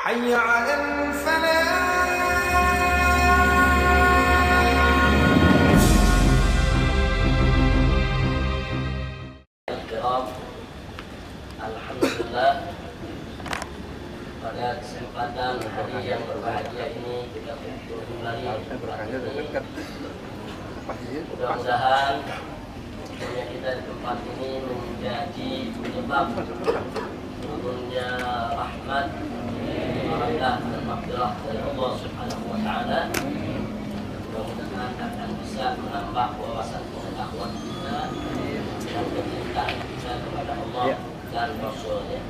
حي على الفلاح. Alhamdulillah, pada kesempatan hari yang berbahagia ini kita berkumpul kembali. Mudah-mudahan punya kita di tempat ini menjadi penyebab turunnya rahmat, barakah dan maghfirah dari Allah Subhanahu wa taala. Mudah-mudahan akan bisa menambah wawasan pengetahuan kita dan kecintaan kita kepada Allah dan Rasulnya.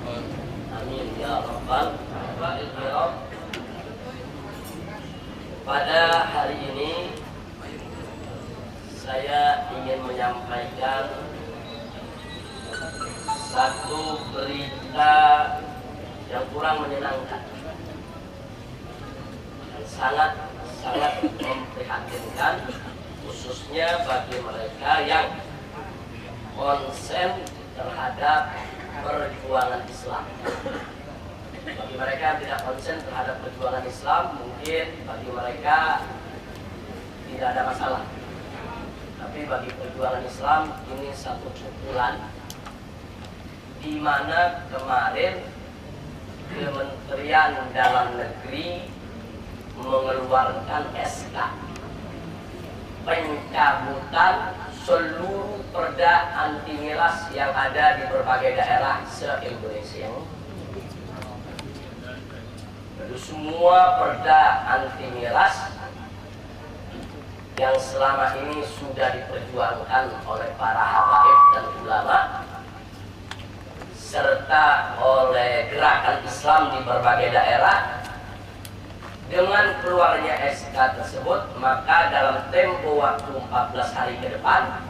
Amin ya rabbal alamin. Pada hari ini saya ingin menyampaikan satu berita yang kurang menyenangkan dan sangat memprihatinkan, khususnya bagi mereka yang konsen terhadap perjuangan Islam. Bagi mereka yang tidak konsen terhadap perjuangan Islam, mungkin bagi mereka tidak ada masalah. Tapi bagi perjuangan Islam ini satu pukulan, di mana kemarin Kementerian Dalam Negeri mengeluarkan SK pencabutan seluruh perda anti miras yang ada di berbagai daerah se-Indonesia. Jadi semua perda anti miras yang selama ini sudah diperjuangkan oleh para habaib dan ulama serta oleh gerakan Islam di berbagai daerah, dengan keluarnya SK tersebut, maka dalam tempo waktu 14 hari ke depan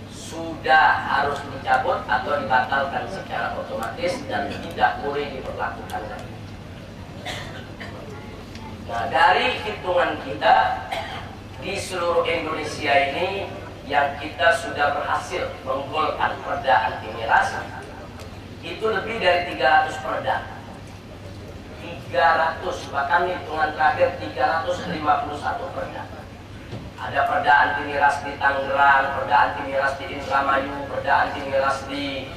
sudah harus dicabut atau dibatalkan secara otomatis dan tidak boleh diberlakukan lagi. Nah, dari hitungan kita di seluruh Indonesia ini yang kita sudah berhasil menggolkan perda anti miras itu lebih dari 300 perda. 300, bahkan hitungan terakhir 351 perda. Ada perda anti miras di Tangerang, perda anti miras di Indramayu, perda anti miras di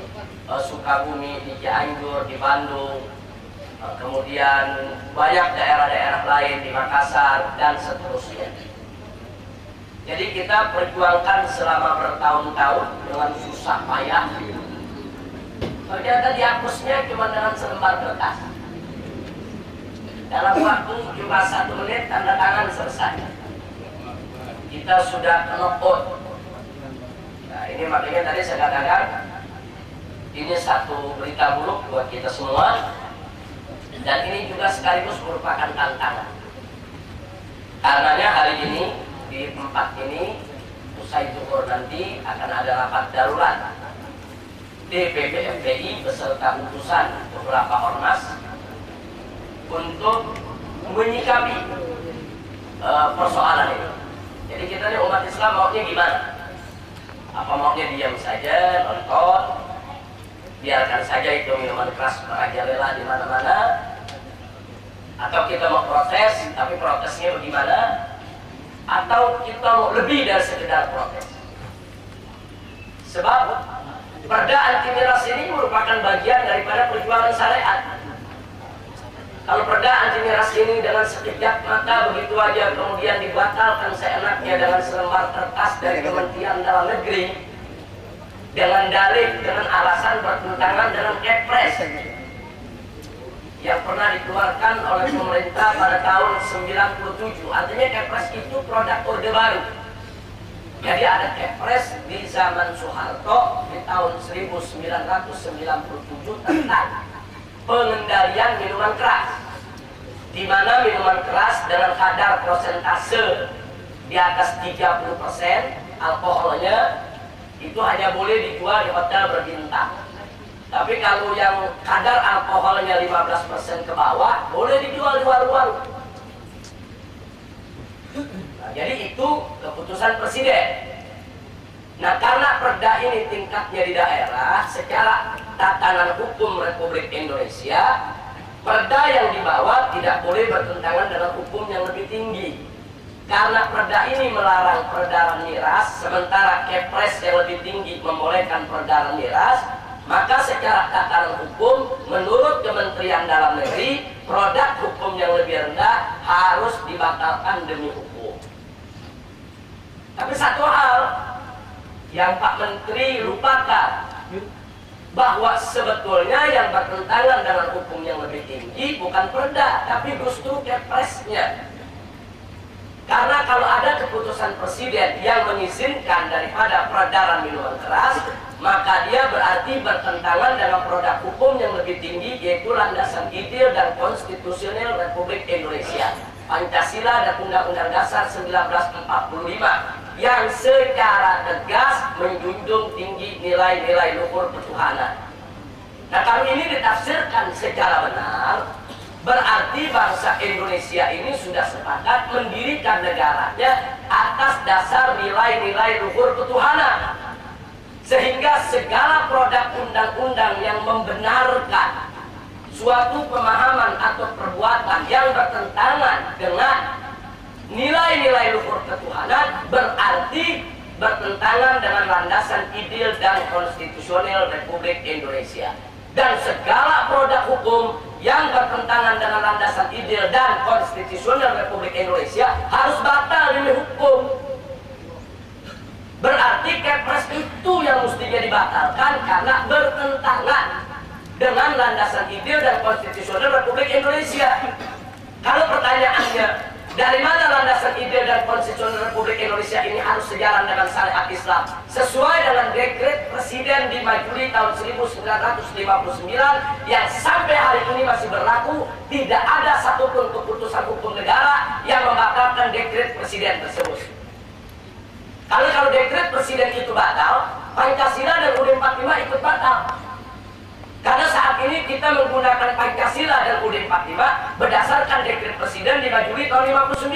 Sukabumi, di Cianjur, di Bandung, kemudian banyak daerah-daerah lain di Makassar dan seterusnya. Jadi kita perjuangkan selama bertahun-tahun dengan susah payah. Ternyata dihapusnya cuma dengan selembar kertas. Dalam waktu cuma 1 menit tanda tangan selesai. Kita sudah knock-out. Nah, ini makanya tadi saya katakan ini satu berita buruk buat kita semua, dan ini juga sekaligus merupakan tantangan. Karenanya hari ini di tempat ini usai zuhur nanti akan ada rapat darurat DPP FPI beserta utusan beberapa ormas untuk menyikapi persoalan ini. Jadi kita ini umat Islam maunya gimana? Apa maunya diam saja, nonton, biarkan saja itu minuman keras merajalela di mana-mana? Atau kita mau protes, tapi protesnya bagaimana? Atau kita mau lebih dari sekedar protes? Sebab perda anti miras ini merupakan bagian daripada perjuangan syariat. Kalau perda anti miras ini dengan sekejap mata begitu aja kemudian dibatalkan seenaknya dengan selembar kertas dari Kementerian Dalam Negeri dengan dalih, dengan alasan bertentangan dengan Kepres yang pernah dikeluarkan oleh pemerintah pada tahun 97. Artinya Kepres itu produk Orde Baru. Jadi ada Kepres di zaman Soeharto di tahun 1997 tentang pengendalian minuman keras, di mana minuman keras dengan kadar prosentase di atas 30% alkoholnya itu hanya boleh dijual di hotel berbintang. Tapi kalau yang kadar alkoholnya 15% ke bawah boleh dijual di warung-warung. Nah, jadi itu keputusan presiden. Nah, karena perda ini tingkatnya di daerah, secara tatanan hukum Republik Indonesia, perda yang tidak boleh bertentangan dengan hukum yang lebih tinggi. Karena perda ini melarang peredaran miras, sementara Kepres yang lebih tinggi membolehkan peredaran miras, maka secara tataran hukum, menurut Kementerian Dalam Negeri, produk hukum yang lebih rendah harus dibatalkan demi hukum. Tapi satu hal yang Pak Menteri lupakan, bahwa sebetulnya yang bertentangan dengan hukum yang lebih tinggi bukan perda, tapi justru Kepresnya. Karena kalau ada keputusan presiden yang mengizinkan daripada peredaran minuman keras, maka dia berarti bertentangan dengan produk hukum yang lebih tinggi, yaitu landasan ideal dan konstitusional Republik Indonesia, Pancasila dan Undang-Undang Dasar 1945, yang secara tegas menjunjung tinggi nilai-nilai luhur ketuhanan. Nah, kalau ini ditafsirkan secara benar, berarti bangsa Indonesia ini sudah sepakat mendirikan negaranya atas dasar nilai-nilai luhur ketuhanan. Sehingga segala produk undang-undang yang membenarkan suatu pemahaman atau perbuatan yang bertentangan dengan nilai-nilai luhur ketuhanan berarti bertentangan dengan landasan ideal dan konstitusional Republik Indonesia. Dan segala produk hukum yang bertentangan dengan landasan ideal dan konstitusional Republik Indonesia harus batal demi hukum. Berarti Kepres itu yang mestinya dibatalkan karena bertentangan dengan landasan ideal dan konstitusional Republik Indonesia. Kalau pertanyaannya, dari mana landasan ideal dan konstitusional Republik Indonesia ini harus sejalan dengan syariat Islam? Sesuai dengan dekret Presiden di Juli tahun 1959 yang sampai hari ini masih berlaku, tidak ada satupun keputusan hukum negara yang membatalkan dekret Presiden tersebut. Kalau dekret Presiden itu batal, Pancasila dan UUD 45 ikut batal. Karena saat ini kita menggunakan Pancasila dan UUD 45 berdasarkan dekret Presiden di Juli tahun 59.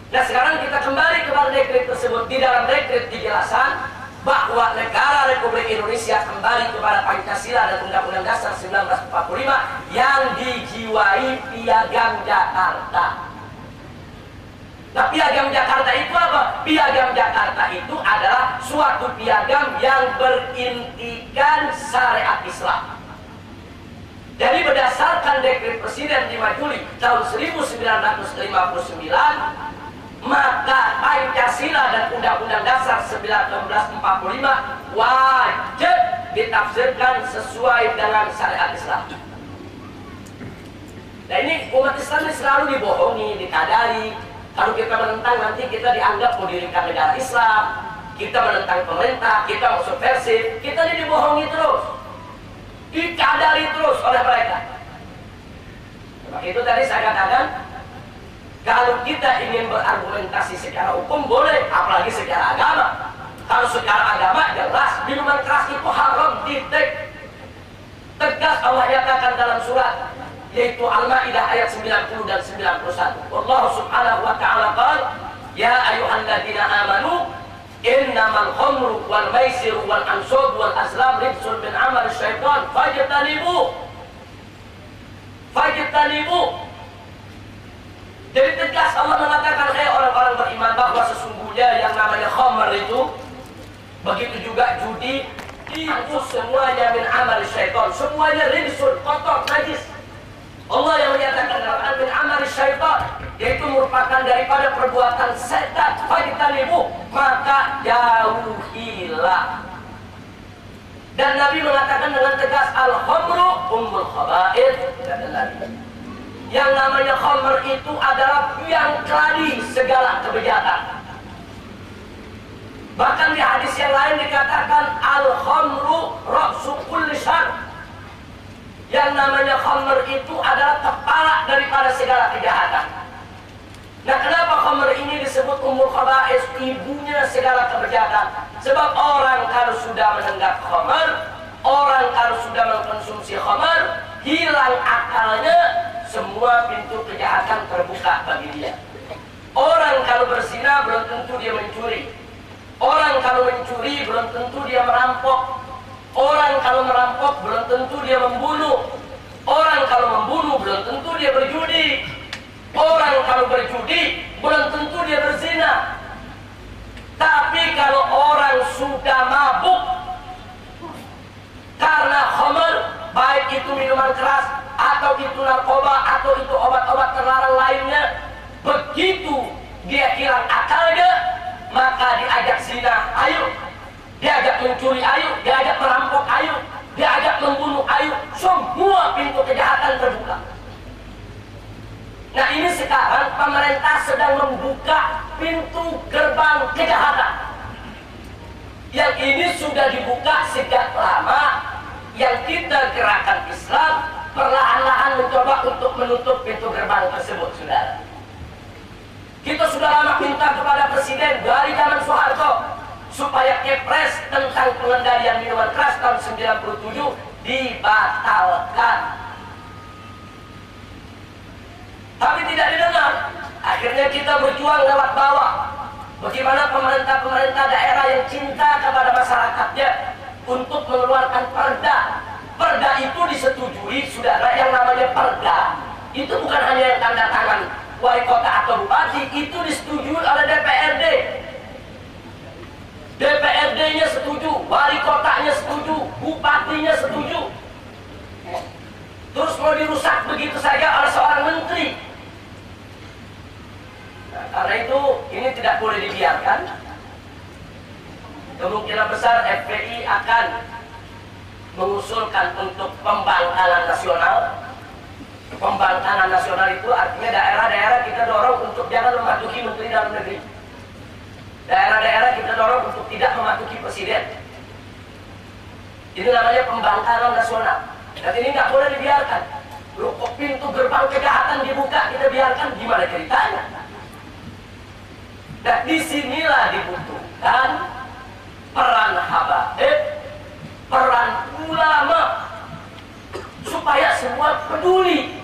Nah, sekarang kita kembali kepada dekret tersebut. Di dalam dekret dijelaskan bahwa negara Republik Indonesia kembali kepada Pancasila dan Undang-Undang Dasar 1945 yang dijiwai Piagam Jakarta. Nah, Piagam Jakarta itu apa? Piagam Jakarta itu adalah suatu piagam yang berintikan syariat Islam. Jadi berdasarkan dekret Presiden 5 Juli tahun 1959, maka Pancasila dan Undang-Undang Dasar 1945 wajib ditafsirkan sesuai dengan syariat Islam. Nah, ini umat Islam ini selalu dibohongi, dikadari. Kalau kita menentang, nanti kita dianggap mendirikan negara Islam, kita menentang pemerintah, kita mau subversif, kita ini dibohongi terus, dikadari terus oleh mereka. Sebab itu tadi saya katakan, kalau kita ingin berargumentasi secara hukum boleh, apalagi secara agama. Kalau secara agama jelas minuman keras itu haram, titik. Tegas Allah nyatakan dalam surat yaitu Al-Maidah ayat 90 dan 91. Allah subhanahu wa ta'ala qala, ya ayyuhalladzina amanu innamal khamru wal maisiru wal ansab wal azlam rijsun min amal syaitan fajtanibu. Jadi tegas Allah mengatakan, hai orang-orang beriman, bahwa sesungguhnya yang namanya khamr itu, begitu juga judi, itu semuanya min amal syaitan, semuanya rijsun, kotor, najis. Allah yang menyatakan dalam min amal syaitan, yaitu merupakan daripada perbuatan setan, fajtanibu, maka jauhilah. Dan Nabi mengatakan dengan tegas, al-khamru ummul khaba'ith, kata Nabi. Yang namanya khamr itu adalah biang keladi segala kebejatan. Bahkan di hadis yang lain dikatakan al-khamru ra'su kulli syarr. Yang namanya khamr itu adalah kepala daripada segala kejahatan. Nah, kenapa khamr ini disebut ummul khaba'is, ibunya segala kejahatan? Sebab orang kalau sudah menenggak khamr, orang kalau sudah mengkonsumsi khamr, hilang akalnya, semua pintu kejahatan terbuka bagi dia. Orang kalau berzina belum tentu dia mencuri. Orang kalau mencuri belum tentu dia merampok. Orang kalau merampok belum tentu dia membunuh. Orang kalau membunuh belum tentu dia berjudi. narkoba atau itu obat-obat terlarang lainnya, begitu dia hilang akalnya, maka diajak zina, ayo. Diajak mencuri, ayo. Diajak merampok, ayo. Diajak membunuh, ayo. Semua pintu kejahatan terbuka. Nah, ini sekarang pemerintah sedang membuka pintu gerbang kejahatan. Yang ini sudah dibuka sejak lama. Yang kita gerakan Islam perlahan-lahan mencoba untuk menutup pintu gerbang tersebut, saudara. Kita sudah lama minta kepada Presiden dari zaman Soeharto supaya Kepres tentang pengendalian minuman keras tahun 97 dibatalkan. Tapi tidak didengar. Akhirnya kita berjuang lewat bawah. Bagaimana pemerintah-pemerintah daerah yang cinta kepada masyarakatnya untuk mengeluarkan perda. Perda itu disetujui, saudara, yang namanya perda. Itu bukan hanya yang tanda tangan wali kota atau bupati, itu disetujui oleh DPRD. DPRD-nya setuju, wali kotanya setuju, bupatinya setuju. Terus mau dirusak begitu saja oleh seorang menteri. Nah, karena itu ini tidak boleh dibiarkan. Kemungkinan besar FPI akan mengusulkan untuk pembangkangan nasional. Pembangkangan nasional itu artinya daerah-daerah kita dorong untuk jangan mematuhi menteri dalam negeri. Daerah-daerah kita dorong untuk tidak mematuhi presiden. Ini namanya pembangkangan nasional. Dan ini nggak boleh dibiarkan. Kok pintu gerbang kejahatan dibuka kita biarkan, gimana ceritanya? Dan disinilah dibutuhkan peran habaib, peran ulama, supaya semua peduli.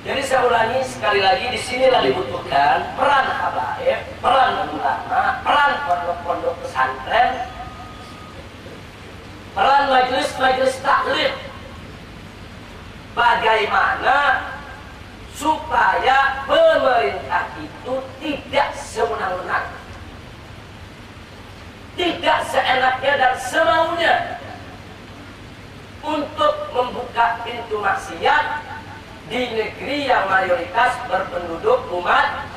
Jadi saya ulangi sekali lagi, disinilah dibutuhkan peran habaib, peran ulama, peran pondok-pondok pesantren, peran majelis-majelis taklim. Bagaimana supaya pemerintah itu tidak sewenang-wenang, tidak seenaknya dan semaunya untuk membuka pintu maksiat di negeri yang mayoritas berpenduduk umat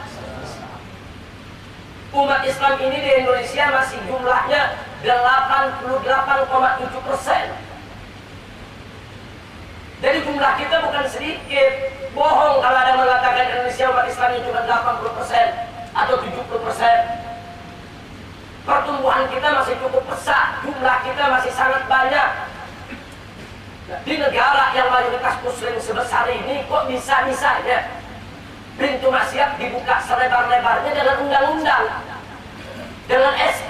Islam ini. Di Indonesia masih jumlahnya 88,7%. Jadi jumlah kita bukan sedikit. Bohong kalau ada mengatakan Indonesia umat Islam cuma 80% atau 70%. Pertumbuhan kita masih cukup pesat, jumlah kita masih sangat banyak. Di negara yang mayoritas muslim sebesar ini, kok bisa-bisanya pintu maksiat dibuka selebar-lebarnya dengan undang-undang, dengan SK,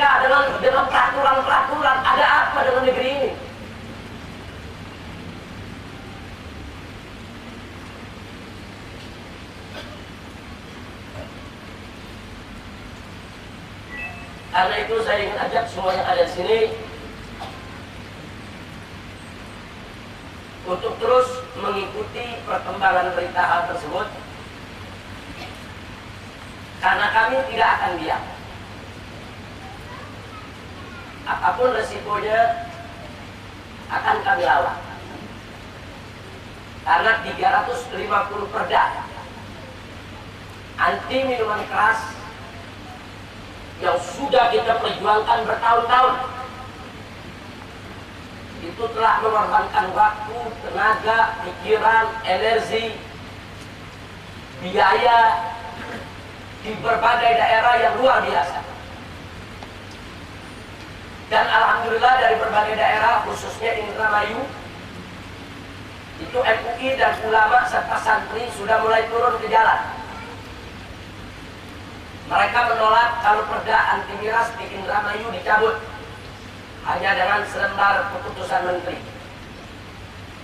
dengan peraturan-peraturan? Ada apa dengan negeri ini? Karena itu saya ingin ajak semua yang ada di sini untuk terus mengikuti perkembangan berita hal tersebut, karena kami tidak akan diam. Apapun resikonya akan kami lawan. Karena 350 perda anti minuman keras yang sudah kita perjuangkan bertahun-tahun itu telah mengorbankan waktu, tenaga, pikiran, energi, biaya di berbagai daerah yang luar biasa. Dan alhamdulillah dari berbagai daerah, khususnya Indramayu, itu MUI dan ulama serta santri sudah mulai turun ke jalan. Mereka menolak kalau perda anti miras di Indramayu dicabut hanya dengan selembar keputusan menteri.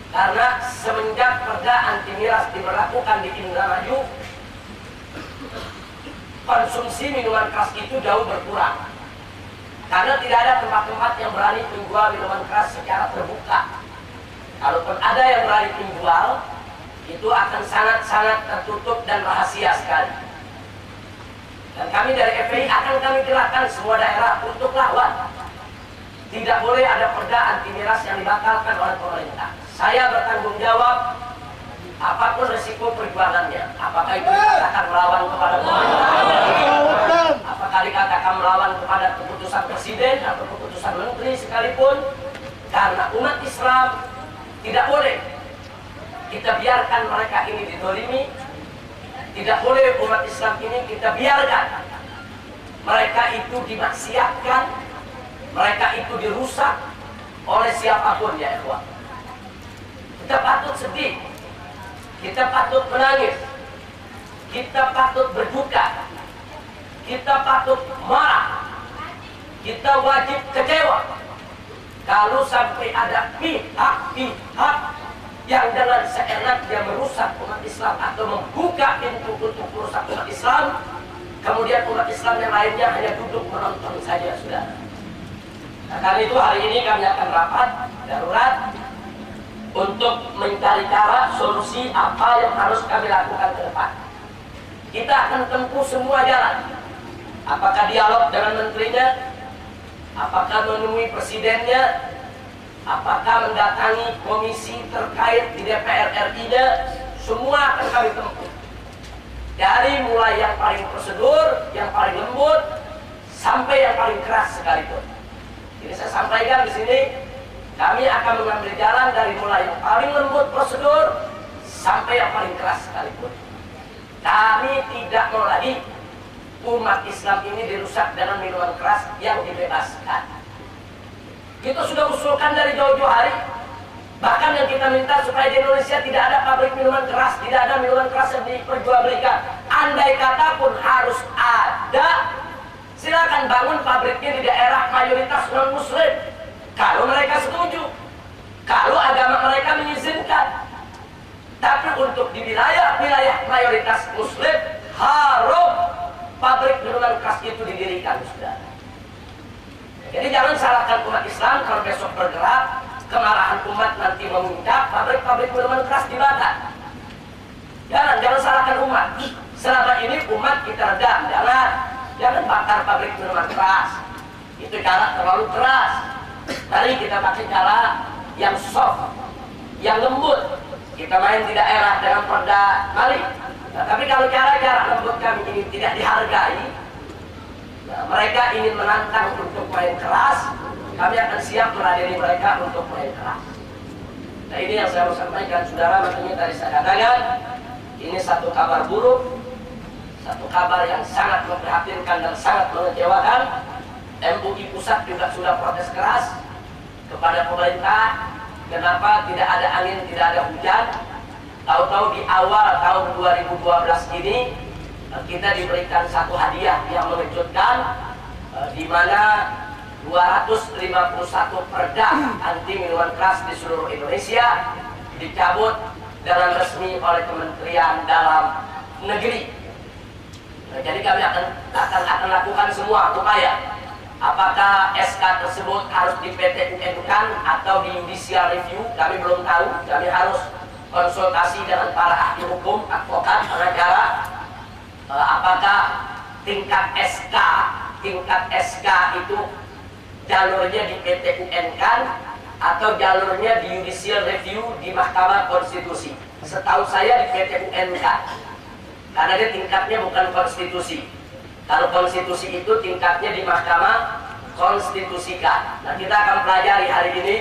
Karena semenjak perda anti miras diberlakukan di Indramayu, konsumsi minuman keras itu jauh berkurang. Karena tidak ada tempat-tempat yang berani menjual minuman keras secara terbuka. Kalaupun ada yang berani menjual, itu akan sangat-sangat tertutup dan rahasia sekali. Dan kami dari FPI akan kami gerakkan semua daerah untuk lawan. Tidak boleh ada perda anti miras yang dibatalkan oleh pemerintah. Saya bertanggung jawab apapun resiko perjuangannya. Apakah itu dikatakan melawan kepada pemerintah, apakah dikatakan melawan kepada keputusan presiden atau keputusan menteri sekalipun, karena umat Islam tidak boleh kita biarkan mereka ini didolimi. Tidak boleh umat Islam ini kita biarkan mereka itu dimaksiatkan, mereka itu dirusak oleh siapapun, ya ikhwan. Kita patut sedih, kita patut menangis, kita patut berduka, kita patut marah, kita wajib kecewa kalau sampai ada pihak-pihak yang dengan seenaknya merusak umat Islam atau membuka pintu untuk merusak umat Islam, kemudian umat Islam yang lainnya hanya duduk menonton saja, saudara. Nah, karena itu hari ini kami akan rapat darurat untuk mencari cara solusi apa yang harus kami lakukan ke depan. Kita akan tempuh semua jalan. Apakah dialog dengan menterinya, apakah menemui presidennya, apakah mendatangi komisi terkait di DPR RI-nya, semua akan kami tempuh. Dari mulai yang paling prosedur, yang paling lembut, sampai yang paling keras sekalipun. Jadi saya sampaikan di sini, kami akan mengambil jalan dari mulai yang paling lembut prosedur sampai yang paling keras sekalipun. Kami tidak mau lagi umat Islam ini dirusak dengan minuman keras yang dibebaskan. Kita sudah usulkan dari jauh-jauh hari. Bahkan yang kita minta supaya di Indonesia tidak ada pabrik minuman keras, tidak ada minuman keras yang diperjualbelikan. Andai kata pun harus ada, silakan bangun pabriknya di daerah mayoritas non-muslim. Kalau mereka setuju, kalau agama mereka mengizinkan. Tapi untuk di wilayah-wilayah mayoritas muslim, haram pabrik minuman keras itu didirikan, saudara. Jadi jangan salahkan umat Islam kalau besok bergerak, kemarahan umat nanti memuncak, pabrik-pabrik minuman keras dibakar. Jangan salahkan umat. Selama ini umat kita redam, jangan bakar pabrik minuman keras. Itu cara terlalu keras. Mari kita pakai cara yang soft, yang lembut. Kita main di daerah dengan perda, mari. Nah, tapi kalau cara-cara lembut kami ini tidak dihargai, nah, mereka ingin menantang untuk main keras, kami akan siap meladeni mereka untuk main keras. Nah, ini yang saya mau sampaikan, saudara. Makanya tadi saya katakan, ini satu kabar buruk, satu kabar yang sangat memprihatinkan dan sangat mengecewakan. MUI pusat juga sudah protes keras kepada pemerintah. Kenapa tidak ada angin, tidak ada hujan? Tahu-tahu di awal tahun 2012 ini kita diberikan satu hadiah yang mengejutkan, di mana 251 perda anti minuman keras di seluruh Indonesia dicabut dengan resmi oleh Kementerian Dalam Negeri. Nah, jadi kami akan lakukan semua upaya. Apakah SK tersebut harus di PT UN-kan atau di judicial review, kami belum tahu. Kami harus konsultasi dengan para ahli hukum, advokat, pengacara. Apakah tingkat SK itu jalurnya di PT UN-kan atau jalurnya di judicial review di Mahkamah Konstitusi? Setahu saya di PT UN-kan, karena dia tingkatnya bukan konstitusi. Kalau konstitusi itu tingkatnya di Mahkamah Konstitusikan. Nah, kita akan pelajari hari ini,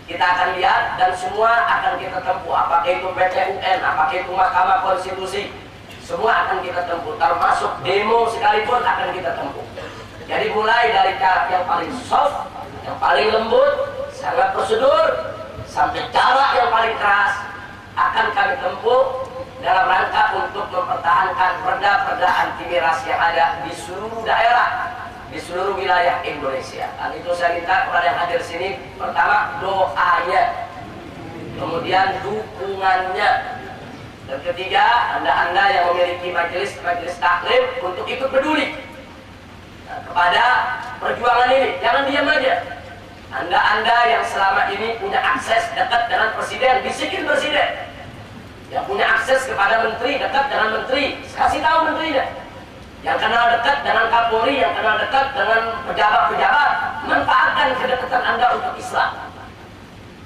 kita akan lihat dan semua akan kita tempuh. Apakah itu PT UN, apakah itu Mahkamah Konstitusi, semua akan kita tempuh. Termasuk demo sekalipun akan kita tempuh. Jadi mulai dari cara yang paling soft, yang paling lembut, sangat prosedur, sampai cara yang paling keras akan kami tempuh dalam rangka untuk mempertahankan perda-perda anti miras yang ada di seluruh daerah, di seluruh wilayah Indonesia. Dan itu saya minta kepada yang hadir sini, pertama doanya, kemudian dukungannya. Dan ketiga, anda yang memiliki majelis taklim untuk ikut peduli kepada perjuangan ini. Jangan diam aja. Anda yang selama ini punya akses dekat dengan presiden, bisikin presiden. Yang punya akses kepada menteri, dekat dengan menteri, kasih tahu menterinya. Yang kenal dekat dengan Kapolri, yang kenal dekat dengan pejabat-pejabat, manfaatkan kedekatan Anda untuk Islam.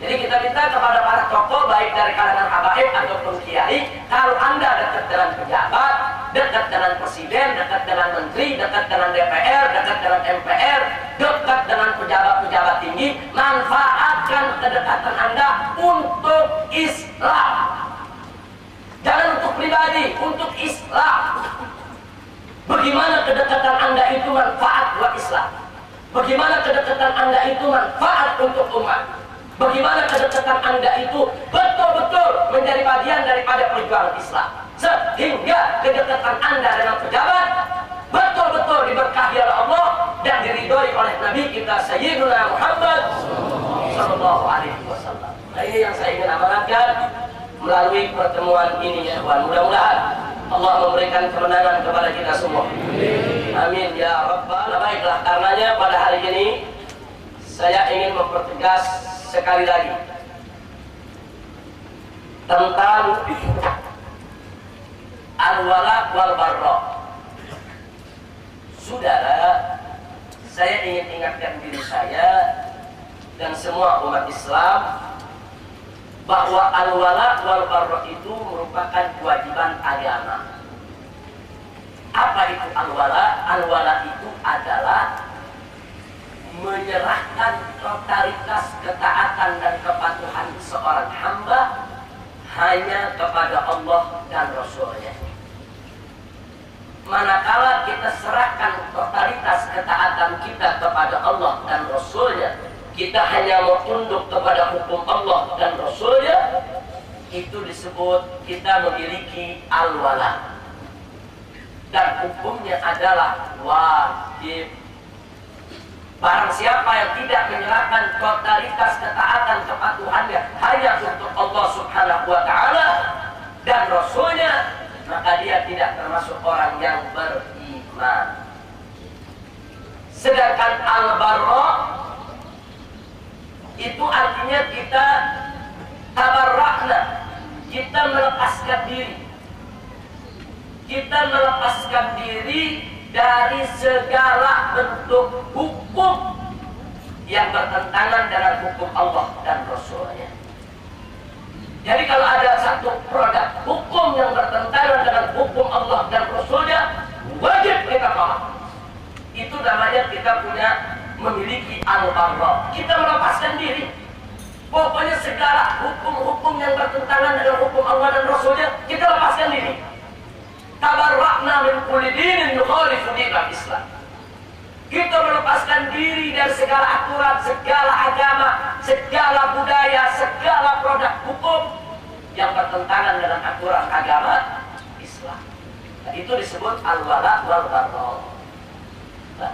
Jadi kita minta kepada para tokoh, baik dari kalangan habaib ataupun kiai, kalau Anda dekat dengan pejabat, dekat dengan presiden, dekat dengan menteri, dekat dengan DPR, dekat dengan MPR, dekat dengan pejabat-pejabat tinggi, manfaatkan kedekatan Anda untuk Islam. Jangan untuk pribadi, untuk Islam. Bagaimana kedekatan Anda itu manfaat buat Islam? Bagaimana kedekatan Anda itu manfaat untuk umat? Bagaimana kedekatan Anda itu betul-betul menjadi bagian daripada perjuangan Islam? Sehingga kedekatan Anda dengan pejabat betul-betul diberkahi oleh Allah dan diridhoi oleh Nabi kita Sayyidina Muhammad sallallahu alaihi wasallam. Nah, ini yang saya ingin amanatkan melalui pertemuan ini ya Tuhan. Mudah-mudahan Allah memberikan kemenangan kepada kita semua. Amin ya Rabbal. Baiklah, karenanya pada hari ini saya ingin mempertegas sekali lagi tentang al-wala wal barra. Saudara, saya ingin ingatkan diri saya dan semua umat Islam bahwa al-wala wal barra itu merupakan kewajiban agama. Apa itu al-wala? Al-wala itu adalah menyerahkan totalitas ketaatan dan kepatuhan seorang hamba hanya kepada Allah dan Rasul-Nya. Manakala kita serahkan totalitas ketaatan kita kepada Allah dan Rasul-Nya, kita hanya mau tunduk kepada hukum Allah dan Rasul-Nya, itu disebut kita memiliki al-wala. Dan hukumnya adalah wajib. Barang siapa yang tidak menyerahkan totalitas ketaatan kepatuhannya hanya untuk Allah Subhanahu wa Ta'ala dan Rasul-Nya, maka dia tidak termasuk orang yang beriman. Sedangkan al-barra itu artinya kita tabarrakna, kita melepaskan diri. Kita melepaskan diri dari segala bentuk hukum yang bertentangan dengan hukum Allah dan Rasul-Nya. Jadi kalau ada satu produk hukum yang bertentangan dengan hukum Allah dan Rasul-Nya, wajib kita tolak. Itu namanya kita punya memiliki al-barra. Kita melepaskan diri. Pokoknya segala hukum-hukum yang bertentangan dengan hukum Allah dan Rasul-Nya, kita lepaskan diri. Tabarrakna min kulli dinin yukhalifu dinal Islam. Kita melepaskan diri dari segala aturan, segala agama, segala budaya, segala produk hukum yang bertentangan dengan aturan agama Islam. Nah, itu disebut al-wala wal barra. Nah,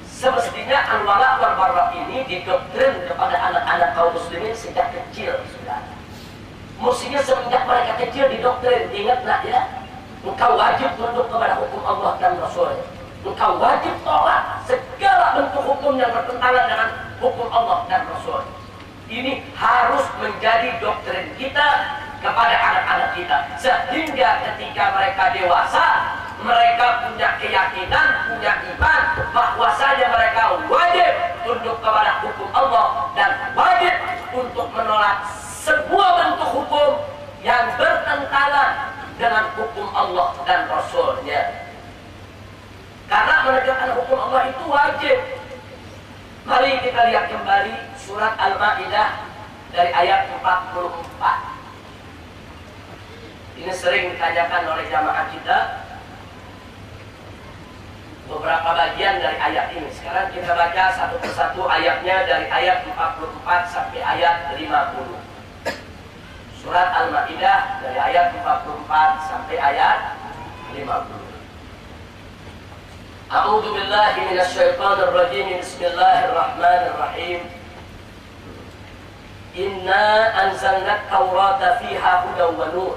semestinya al-wala wal barra ini didoktrin kepada anak-anak kaum muslimin sejak kecil, sudah. Mestinya semenjak mereka kecil didoktrin, ingat nak ya? Engkau wajib tunduk kepada hukum Allah dan Rasul-Nya. Engkau wajib tolak segala bentuk hukum yang bertentangan dengan hukum Allah dan Rasul. Ini harus menjadi doktrin kita kepada anak-anak kita. Sehingga ketika mereka dewasa, mereka punya keyakinan, punya iman bahwasanya mereka wajib tunduk kepada hukum Allah dan wajib untuk menolak sebuah bentuk hukum yang bertentangan dengan hukum Allah dan Rasul-Nya. Karena menegakkan hukum Allah itu wajib. Mari kita lihat kembali surat Al-Maidah dari ayat 44. Ini sering ditanyakan oleh jamaah kita, beberapa bagian dari ayat ini. Sekarang kita baca satu persatu ayatnya dari ayat 44 sampai ayat 50. Surat Al-Maidah dari ayat 44 sampai ayat 50. A'udzu billahi minasyaitonir rajim. Bismillahirrahmanirrahim. Inna anzalna at-taurata fiha hudan wa nur.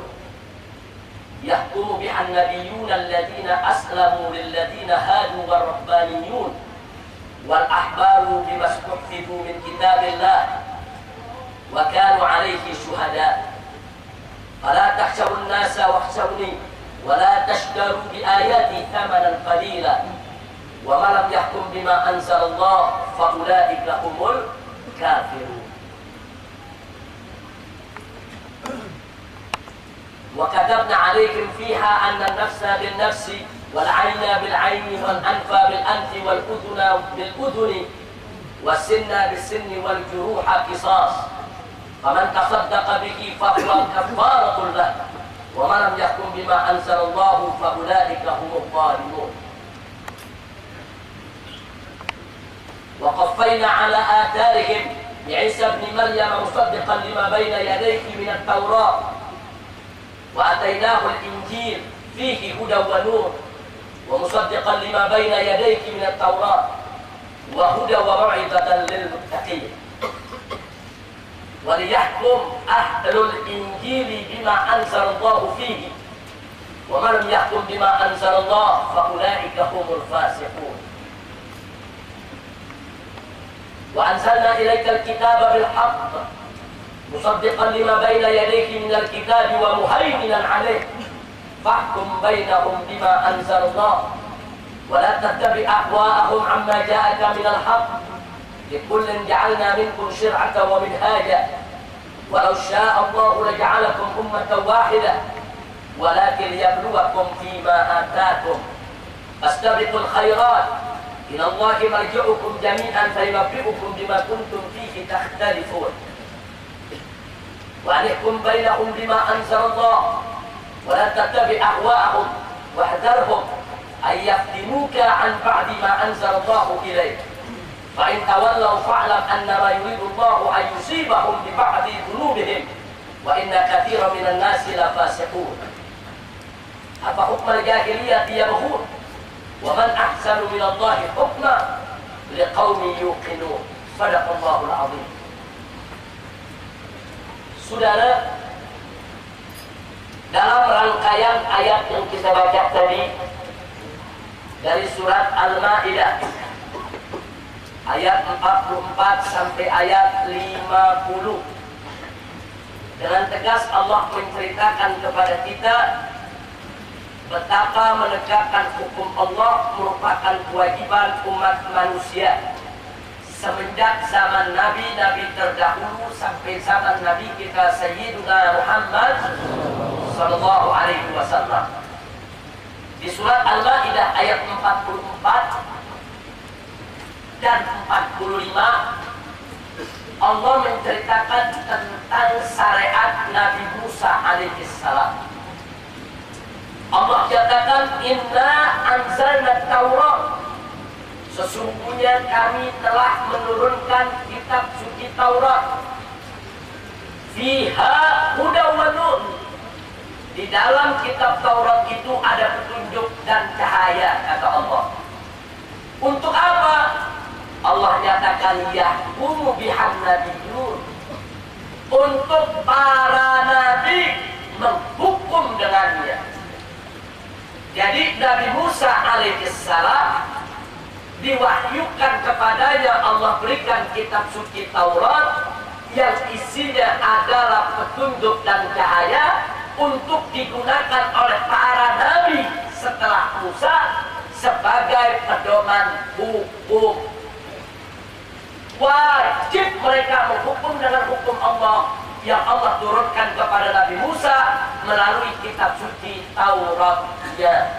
yahkumu bihan nabiyyuna alladziina aslamu lilladziina hadu war-rahbaniyun wal ahbaru bima stuhfizu min kitabillah wa kanu 'alaihi syuhada. Fala takhshawun nasa wakhshawni wa la tashtaru bi ayati thamanan qalila wa man lam yahkum bima anzalallah fa ulaika humul kafirun. Wa katabna 'alaikum fiha anna an-nafsa bin-nafsi wal 'ayna bil-'ayni wal anfa bil-anfi wal udhuna bil-udhuni was sinna bis-sinni wal juruha qisas. Faman tasaddaqa bihi fa huwa kafaratun lahu wa man lam yahkum bima anzalallahu fa ulaika humul zalimun. Wa qaffayna ala atharihim bi Isa ibn Maryam musaddiqan lima bayna yadayhi min at-Taurat wa atainahu al-Injil fihi hudan wa nur wa musaddiqan lima bayna yadayhi min at-Taurat wa hudan wa mau'izatan lil muttaqin. وَلِيَحْكُمْ أَهْلُ الْإِنْجِيلِ بِمَا أَنزَلَ اللَّهُ فِيهِ وَمَنْ لَمْ يَحْكُمْ بِمَا أَنزَلَ اللَّهُ فَأُولَئِكَ هُمُ الْفَاسِقُونَ. وَأَنزَلْنَا إِلَيْكَ الْكِتَابَ بِالْحَقِّ مُصَدِّقًا لِمَا بَيْنَ يَدَيْهِ مِنَ الْكِتَابِ وَمُهَيْمِنًا عَلَيْهِ فَاحْكُمْ بَيْنَهُمْ بِمَا أَنزَلَ اللَّهُ وَلَا تَتَّبِعْ أَهْوَاءَهُمْ عَمَّا جَاءَكَ مِنَ الْحَقِّ لِكُلٍّ جَعَلْنَا مِنكُمْ شِرْعَةً وَمِنْهَاجًا وَلَوْ شَاءَ اللَّهُ لَجَعَلَكُمْ أُمَّةً وَاحِدَةً وَلَكِنْ لِيَبْلُوَكُمْ فِيمَا آتَاكُمْ فَاسْتَبِقُوا الْخَيْرَاتِ إِلَى اللَّهِ مَرْجِعُكُمْ جَمِيعًا فَيُنَبِّئُكُم بِمَا كُنتُمْ فِيهِ تَخْتَلِفُونَ وَأَنِحْكُمْ بَيْنَهُم بِمَا أَنزَلَ اللَّهُ وَلَا تَتَّبِعْ أَهْوَاءَهُمْ وَاحْذَرْهُمْ أَن يَفْتِنُوكَ عَن بَعْدِ مَا أَنزَلَ اللَّهُ إِلَيْكَ فَإِنْ تَوَلَّوْا فَاعْلَمْ أَنَّمَا يُرِيدُ اللَّهُ أَن يُصِيبَهُم بِبَعْضِ ذُنُوبِهِمْ وَإِنَّ كَثِيرًا مِنَ النَّاسِ لَفَاسِقُونَ. أَفَحُكْمَ الْجَاهِلِيَّةِ يَبْغُونَ وَمَنْ أَحْسَنُ مِنَ اللَّهِ حُكْمًا لِقَوْمٍ يُوقِنُونَ. Shadaqallahul azim. Saudara, dalam rangkaian ayat yang kita baca tadi dari surat Al-Maidah ayat 44 sampai ayat 50, dengan tegas Allah menceritakan kepada kita betapa menegakkan hukum Allah merupakan kewajiban umat manusia semenjak zaman nabi-nabi terdahulu sampai zaman Nabi kita Sayyiduna Muhammad sallallahu alaihi wasallam. Di surat Al-Maidah ayat 44 dan 45 Allah menceritakan tentang syariat Nabi Musa alaihissalam. Allah katakan, inna anzalna Taurat, sesungguhnya kami telah menurunkan kitab suci Taurat, fiha hudan wa nur, di dalam kitab Taurat itu ada petunjuk dan cahaya, kata Allah. Untuk apa? Allah nyatakan yahkumu bihan nabiyyun, untuk para nabi menghukum dengannya. Jadi Nabi Musa alaihissalam diwahyukan kepadanya, Allah berikan kitab suci Taurat yang isinya adalah petunjuk dan cahaya untuk digunakan oleh para nabi setelah Musa sebagai pedoman hukum. Wajib mereka menghukum dengan hukum Allah yang Allah turunkan kepada Nabi Musa melalui kitab suci Tauratnya.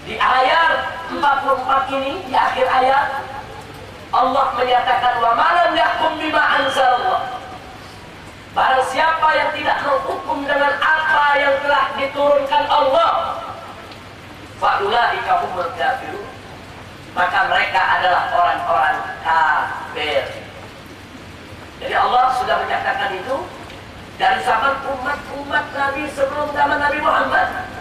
Di ayat 44 ini, di akhir ayat, Allah menyatakan wa man lam yahkum bima anzalallah, barang siapa yang tidak menghukum dengan apa yang telah diturunkan Allah, fa ulaika humul kafirun, maka mereka adalah orang-orang kafir. Jadi Allah sudah menyatakan itu dari zaman umat-umat Nabi sebelum zaman Nabi Muhammad.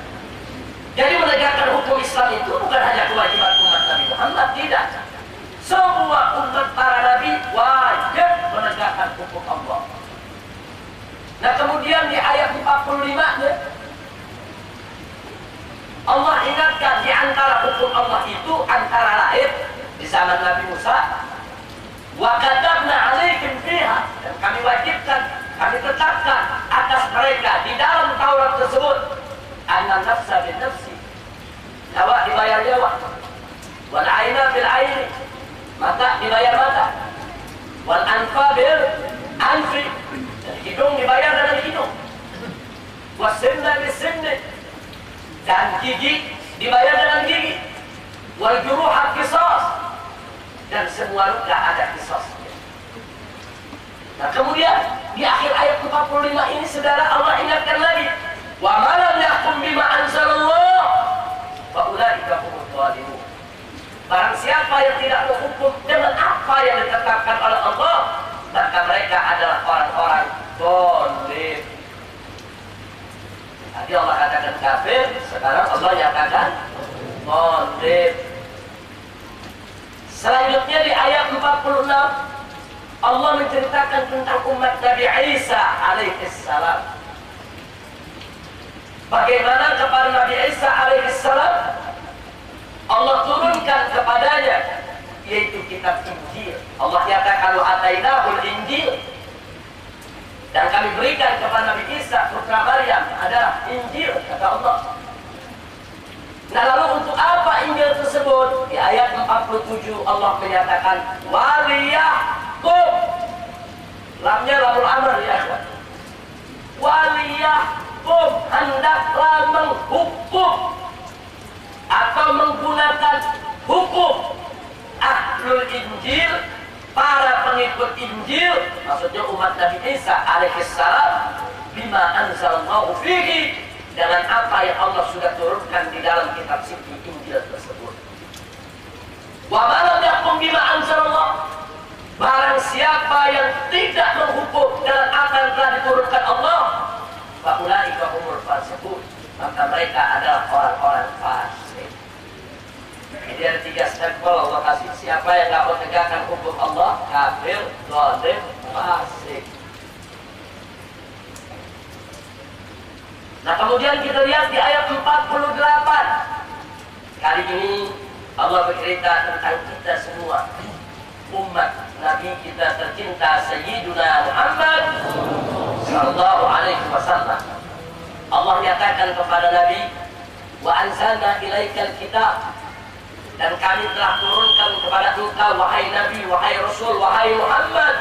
Jadi menegakkan hukum Islam itu bukan hanya kewajiban umat Nabi Muhammad, tidak. Semua umat para nabi wajib menegakkan hukum Allah. Nah kemudian di ayat 45-nya antara hukum Allah itu antara lain di zaman Nabi Musa, wa katabna 'alaihim fiha, dan kami wajibkan, kami tetapkan atas mereka di dalam Taurat tersebut, anna nafsa bin nafsi, nyawa dibayar nyawa, wal 'aina bil 'aini, mata dibayar mata, wal anfa bil anfi, dan hidung dibayar dengan hidung, wasinna bis sinni, dan gigi dibayar dengan gigi, wal juruha qisas, dan semua luka ada qisasnya. Nah, kemudian di akhir ayat 45 ini saudara, Allah ingatkan lagi, wa man lam yahkum bima anzalallah fa ulaika humuz zalimun. Barang siapa yang tidak menghukum dengan apa yang ditetapkan oleh Allah, maka mereka adalah orang-orang zalim. Tadi Allah katakan kafir, sekarang Allah nyatakan zalim. Selanjutnya di ayat 46 Allah menceritakan tentang umat Nabi Isa alaihissalam. Bagaimana kepada Nabi Isa alaihissalam Allah turunkan kepadanya yaitu kitab Injil. Allah nyatakan wa atainahul Injil, dan kami berikan kepada Nabi Isa putra Maryam adalah Injil, kata Allah. Nah, lalu untuk apa Injil tersebut? Di ayat 47 Allah menyatakan waliyahkum. Lamnya lamul amr ya ikhwan. Waliyahkum, hendaklah menghukum atau menggunakan hukum ahlul Injil, para pengikut Injil, maksudnya umat Nabi Isa alaihissalam, bima anzalallahu fihi, dengan apa yang Allah sudah turunkan di dalam kitab suci Injil tersebut. Wa man lam yahkum bima anzalallah, barang siapa yang tidak menghukum dengan apa yang telah diturunkan Allah, fa ulaika humul fasiqun, maka mereka adalah orang-orang fasik. Jadi ada 3 stempel Allah kasih. Siapa yang tidak menegakkan hukum Allah, kafir, zalim, fasik. Nah, kemudian kita lihat di ayat 48. Kali ini Allah bercerita tentang kita semua, umat Nabi kita tercinta Sayyiduna Muhammad sallallahu alaihi wasallam. Allah nyatakan kepada Nabi, wa anzalna ilaikal kitab, dan kami telah turunkan kepada engkau wahai Nabi, wahai Rasul, wahai Muhammad,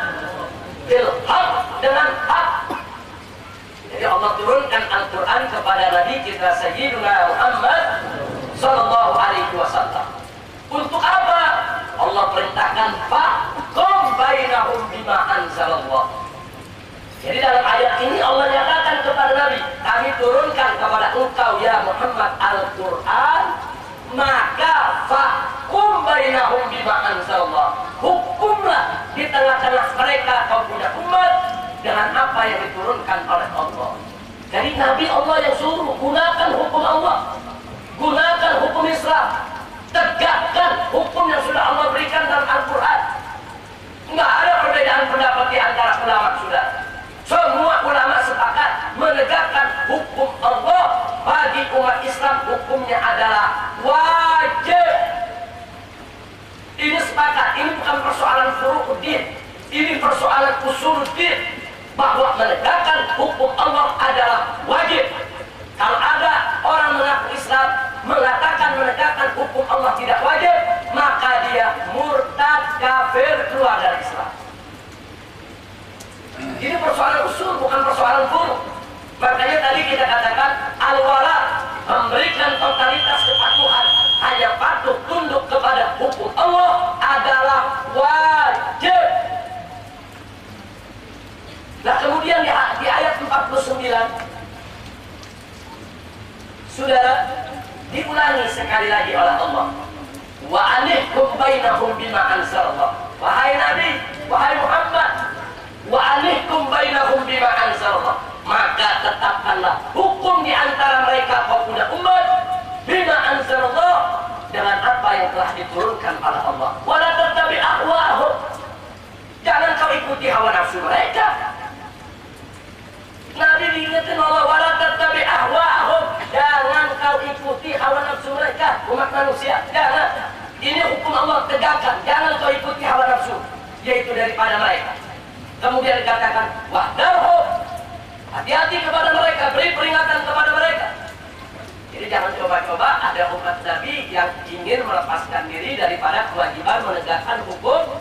bil haq, dengan hak. Jadi Allah turunkan Al-Quran kepada Nabi kita Sayyiduna Muhammad sallallahu alaihi wasallam. Untuk apa? Allah perintahkan fahkum bainahum bima anzalallah. Jadi dalam ayat ini Allah nyatakan kepada Nabi, kami turunkan kepada engkau ya Muhammad Al-Quran, maka fahkum bainahum bima anzalallah. Hukumlah di tengah-tengah mereka kaum punya umat dengan apa yang diturunkan oleh Allah. Jadi Nabi Allah yang suruh gunakan hukum Allah, gunakan hukum Islam, tegakkan hukum yang sudah Allah berikan dalam Al-Quran. Enggak ada perbedaan pendapat di antara ulama sudah. Semua ulama sepakat menegakkan hukum Allah. Bagi umat Islam hukumnya adalah wajib. Ini sepakat. Ini bukan persoalan furu'uddin, ini persoalan usuluddin, bahwa menegakkan hukum Allah adalah wajib. Kalau ada orang mengaku Islam mengatakan menegakkan hukum Allah tidak wajib, maka dia murtad, kafir, keluar dari Islam. Ini persoalan usul, bukan persoalan furu'. Makanya tadi kita katakan al-wala, memberikan totalitas kepatuhan, hanya patuh tunduk kepada hukum Allah adalah wajib. Nah, kemudian di ayat 49 saudara, diulangi sekali lagi oleh Allah, wa anihkum bainahum bima anzalallah. Wahai Nabi, wahai Muhammad, wa anihkum bainahum bima anzalallah, maka tetapkanlah hukum di antara mereka kau punya umat bima anzalallah, dengan apa yang telah diturunkan oleh Allah. Wala tattabi' ahwa'ahum, jangan kau ikuti hawa nafsu mereka. Nabi diingatkan Allah, wala tattabi' ahwa'ahum, jangan kau ikuti ikuti hawa nafsu mereka, umat manusia. Jangan. Ini hukum Allah tegakkan. Jangan kau ikuti hawa nafsu, yaitu daripada mereka. Kemudian dikatakan, wahdarhum, hati-hati kepada mereka, beri peringatan kepada mereka. Jadi jangan coba-coba ada umat Nabi yang ingin melepaskan diri daripada kewajiban menegakkan hukum.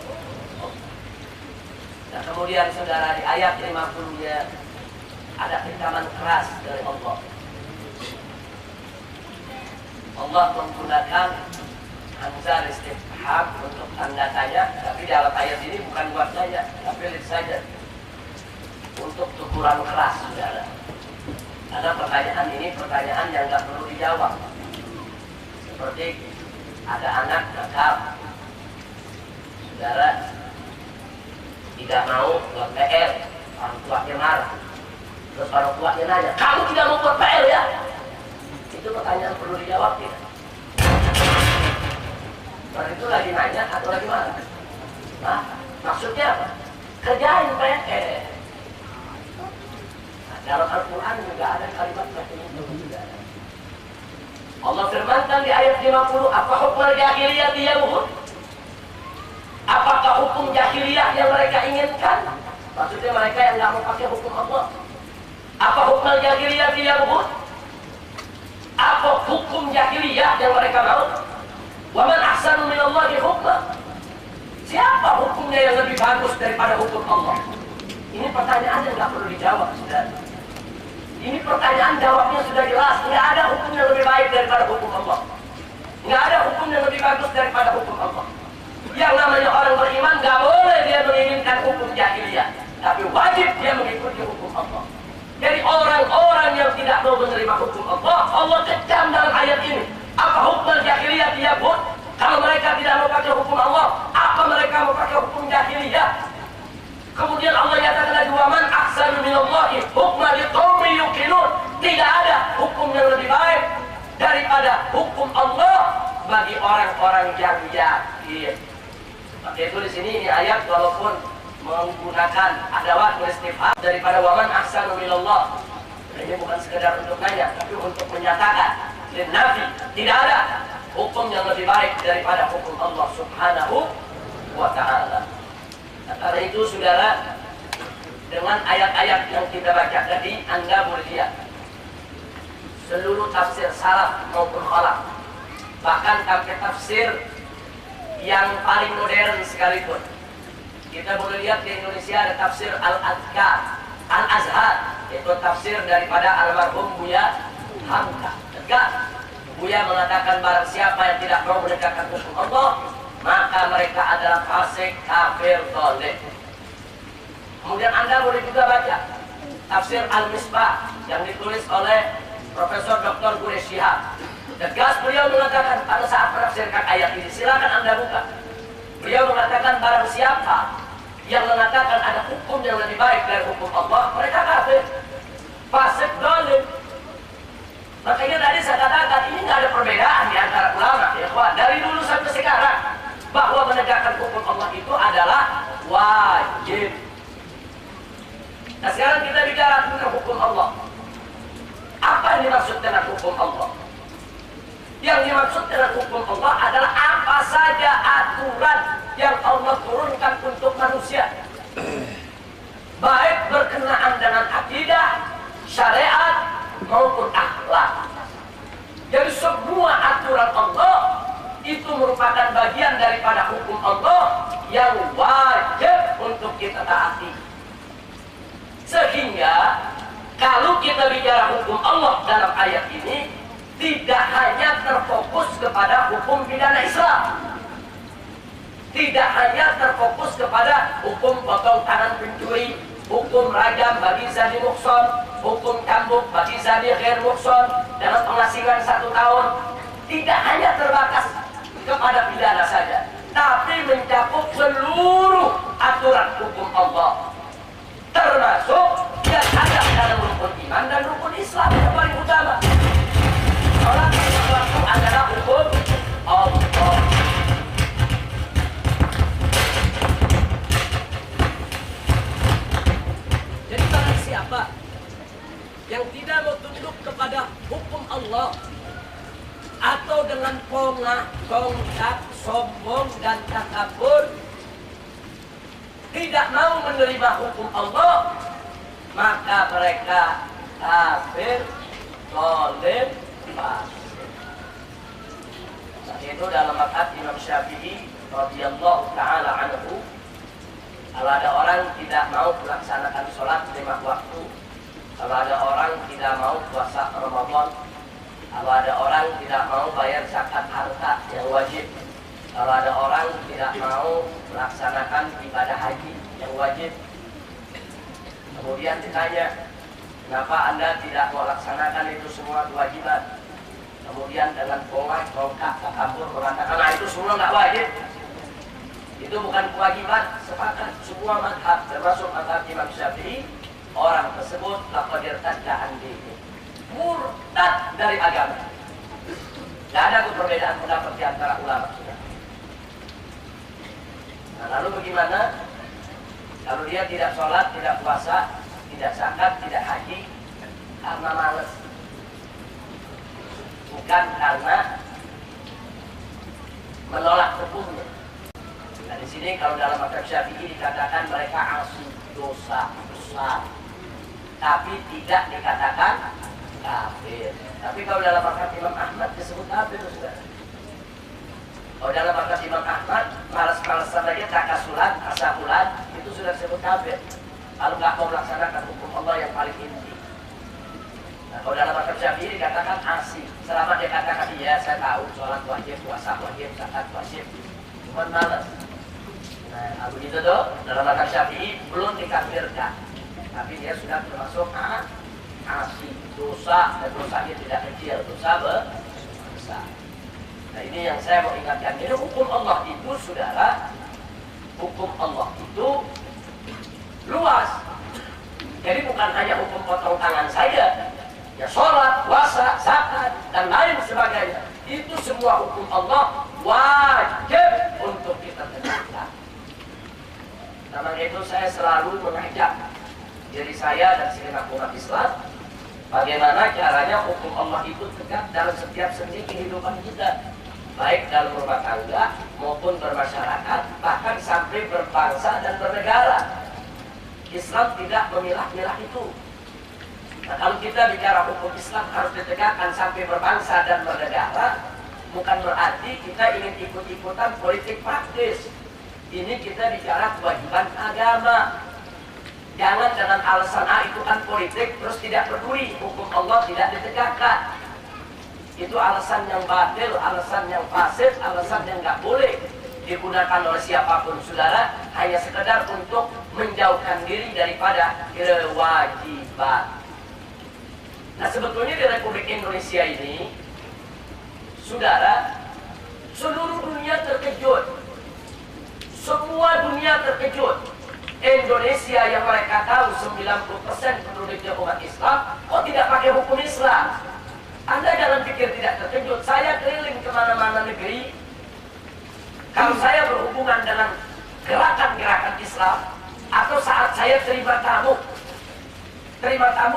Dan kemudian saudara, di ayat 50-nya ada ancaman keras dari Allah. Allah menggunakan hamzah istifham untuk tanda tanya, tapi dalam ayat ini bukan buat tanya, tapi lihat saja untuk teguran keras, saudara. Karena pertanyaan ini pertanyaan yang nggak perlu dijawab. Seperti ada anak nakal, saudara, tidak mau buat PR, orang tuanya marah. Terus orang tuanya nanya, kamu tidak mau buat PR ya? Itu pertanyaan perlu dijawab tidak? Orang itu lagi nanya atau lagi marah? Nah, maksudnya apa? Kerjain PR. Nah, dalam Al-Quran juga ada kalimat macam itu juga. Allah firmankan di ayat 50, apa hukum jahiliyah yabghun? Apakah hukum jahiliyah yang mereka inginkan? Maksudnya mereka yang nggak mau pakai hukum Allah. Apa hukum jahiliyah yabghun? Apa hukum jahiliyah yang mereka mau? Wa man ahsanu minallahi hukma? Siapa hukumnya yang lebih bagus daripada hukum Allah? Ini pertanyaan yang nggak perlu dijawab, saudara. Ini pertanyaan jawabnya sudah jelas. Nggak ada hukum yang lebih baik daripada hukum Allah. Nggak ada hukum yang lebih bagus daripada hukum Allah. Yang namanya orang beriman nggak boleh dia menginginkan hukum jahiliyah, tapi wajib dia mengikuti hukum Allah. Jadi orang-orang yang tidak mau menerima hukum Allah, Allah kecam dalam ayat ini. Apa hukum jahiliyah dia pun? Kalau mereka tidak mau pakai hukum Allah, apa mereka mau pakai hukum jahiliyah? Kemudian Allah nyatakan lagi, waman ahsanu minallahi hukma liqaumin yuqinun. Tidak ada hukum yang lebih baik daripada hukum Allah bagi orang-orang yang yakin. Maka itu di sini ini ayat walaupun menggunakan adawat istifham daripada waman ahsanu minallah. Ini bukan sekedar untuk nanya, tapi untuk menyatakan dan nafi, tidak ada hukum yang lebih baik daripada hukum Allah Subhanahu wa ta'ala. Nah, karena itu saudara, dengan ayat-ayat yang kita baca tadi, Anda boleh lihat seluruh tafsir salaf maupun khalaf, bahkan sampai tafsir yang paling modern sekalipun. Kita boleh lihat di Indonesia ada tafsir Al-Adhkar, Al-Azhar, yaitu tafsir daripada almarhum Buya Hamka. Buya mengatakan barang siapa yang tidak mau menegakkan hukum Allah, maka mereka adalah fasik, kafir, zalim. Kemudian Anda boleh juga baca tafsir Al-Misbah yang ditulis oleh Profesor Dr. Quraish Shihab. Tegas beliau mengatakan pada saat menafsirkan ayat ini, silakan Anda buka. Beliau mengatakan barang siapa yang mengatakan ada hukum yang lebih baik dari hukum Allah, mereka kafir, fasik, zalim. Makanya tadi saya katakan ini nggak ada perbedaan di antara ulama, ya kawan. Dari dulu sampai sekarang bahwa menegakkan hukum Allah itu adalah wajib. Nah sekarang kita bicara tentang hukum Allah. Apa yang dimaksud dengan hukum Allah? Yang dimaksud dengan hukum Allah adalah apa saja aturan yang Allah turunkan untuk manusia, baik berkenaan dengan akidah, syariat maupun akhlak. Jadi semua aturan Allah itu merupakan bagian daripada hukum Allah yang wajib untuk kita taati. Sehingga kalau kita bicara hukum Allah dalam ayat ini, tidak hanya terfokus kepada hukum pidana Islam, tidak hanya terfokus kepada hukum potong tangan pencuri, hukum rajam bagi zani muhsan, hukum cambuk bagi zani ghair muhsan dengan pengasingan 1 tahun. Tidak hanya terbatas kepada pidana saja, tapi mencakup seluruh aturan hukum Allah, termasuk yang ada dalam rukun iman dan rukun Islam yang paling utama. Sholat itu adalah hukum Allah. Jadi barang siapa yang tidak mau tunduk kepada hukum Allah, tongah, tongkat, sombong dan takabur, tidak mau menerima hukum Allah, maka mereka kafir, zalim, fasik. Saat itu dalam mazhab Imam Syafi'i radhiyallahu taala anhu, kalau ada orang tidak mau melaksanakan sholat 5 waktu, kalau ada orang tidak mau puasa Ramadan, kalau ada orang tidak mau bayar zakat harta yang wajib, kalau ada orang tidak mau melaksanakan ibadah haji yang wajib, kemudian ditanya, kenapa Anda tidak melaksanakan itu semua kewajiban? Kemudian dengan tongkat, takabur mengatakan, nah itu semua nggak wajib, itu bukan kewajiban. Sepakat semua mazhab, termasuk mazhab Imam Syafi'i, orang tersebut laqad irtadda an dini, murtad dari agama. Tidak ada perbedaan pendapat di antara ulama. Nah, lalu bagaimana kalau dia tidak sholat, tidak puasa, tidak zakat, tidak haji karena malas, bukan karena menolak hukumnya? Nah, di sini kalau dalam mazhab Syafi'i dikatakan mereka asli dosa besar, tapi tidak dikatakan kafir. Tapi kalau dalam mazhab Imam Ahmad disebut kafir, sudah. Kalau dalam mazhab Imam Ahmad, malas-malasan saja, takasulan, asakulan, itu sudah disebut kafir. Kalau nggak mau melaksanakan hukum Allah yang paling inti. Nah, kalau dalam mazhab Syafi'i dikatakan asli, selama dia katakan iya saya tahu sholat wajib, puasa wajib, zakat wajib, cuma malas. Nah, begitu tuh, dalam mazhab Syafi'i belum dikafirkan, tapi dia sudah termasuk asli dosa, dan dosanya tidak kecil, dosa besar. Nah, ini yang saya mau ingatkan. Jadi hukum Allah itu, saudara, hukum Allah itu luas. Jadi bukan hanya hukum potong tangan saja, ya sholat, puasa, zakat, dan lain sebagainya. Itu semua hukum Allah wajib untuk kita tegakkan. Karena itu saya selalu mengajak diri saya dan segenap umat Islam, bagaimana caranya hukum Allah itu tegak dalam setiap sendi kehidupan kita, baik dalam rumah tangga maupun bermasyarakat, bahkan sampai berbangsa dan bernegara. Islam tidak memilah-milah itu. Nah, kalau kita bicara hukum Islam harus ditegakkan sampai berbangsa dan bernegara, bukan berarti kita ingin ikut-ikutan politik praktis. Ini kita bicara kewajiban agama. Jangan dengan alasan ikutan politik terus tidak peduli hukum Allah tidak ditegakkan. Itu alasan yang batil, alasan yang fasid, alasan yang nggak boleh digunakan oleh siapapun, saudara, hanya sekedar untuk menjauhkan diri daripada kewajiban. Nah, sebetulnya di Republik Indonesia ini, saudara, seluruh dunia terkejut. Semua dunia terkejut. Indonesia yang mereka tahu 90% penduduknya umat Islam, kok tidak pakai hukum Islam? Anda jangan pikir tidak terkejut. Saya keliling kemana-mana negeri. Kalau saya berhubungan dengan gerakan-gerakan Islam, atau saat saya terima tamu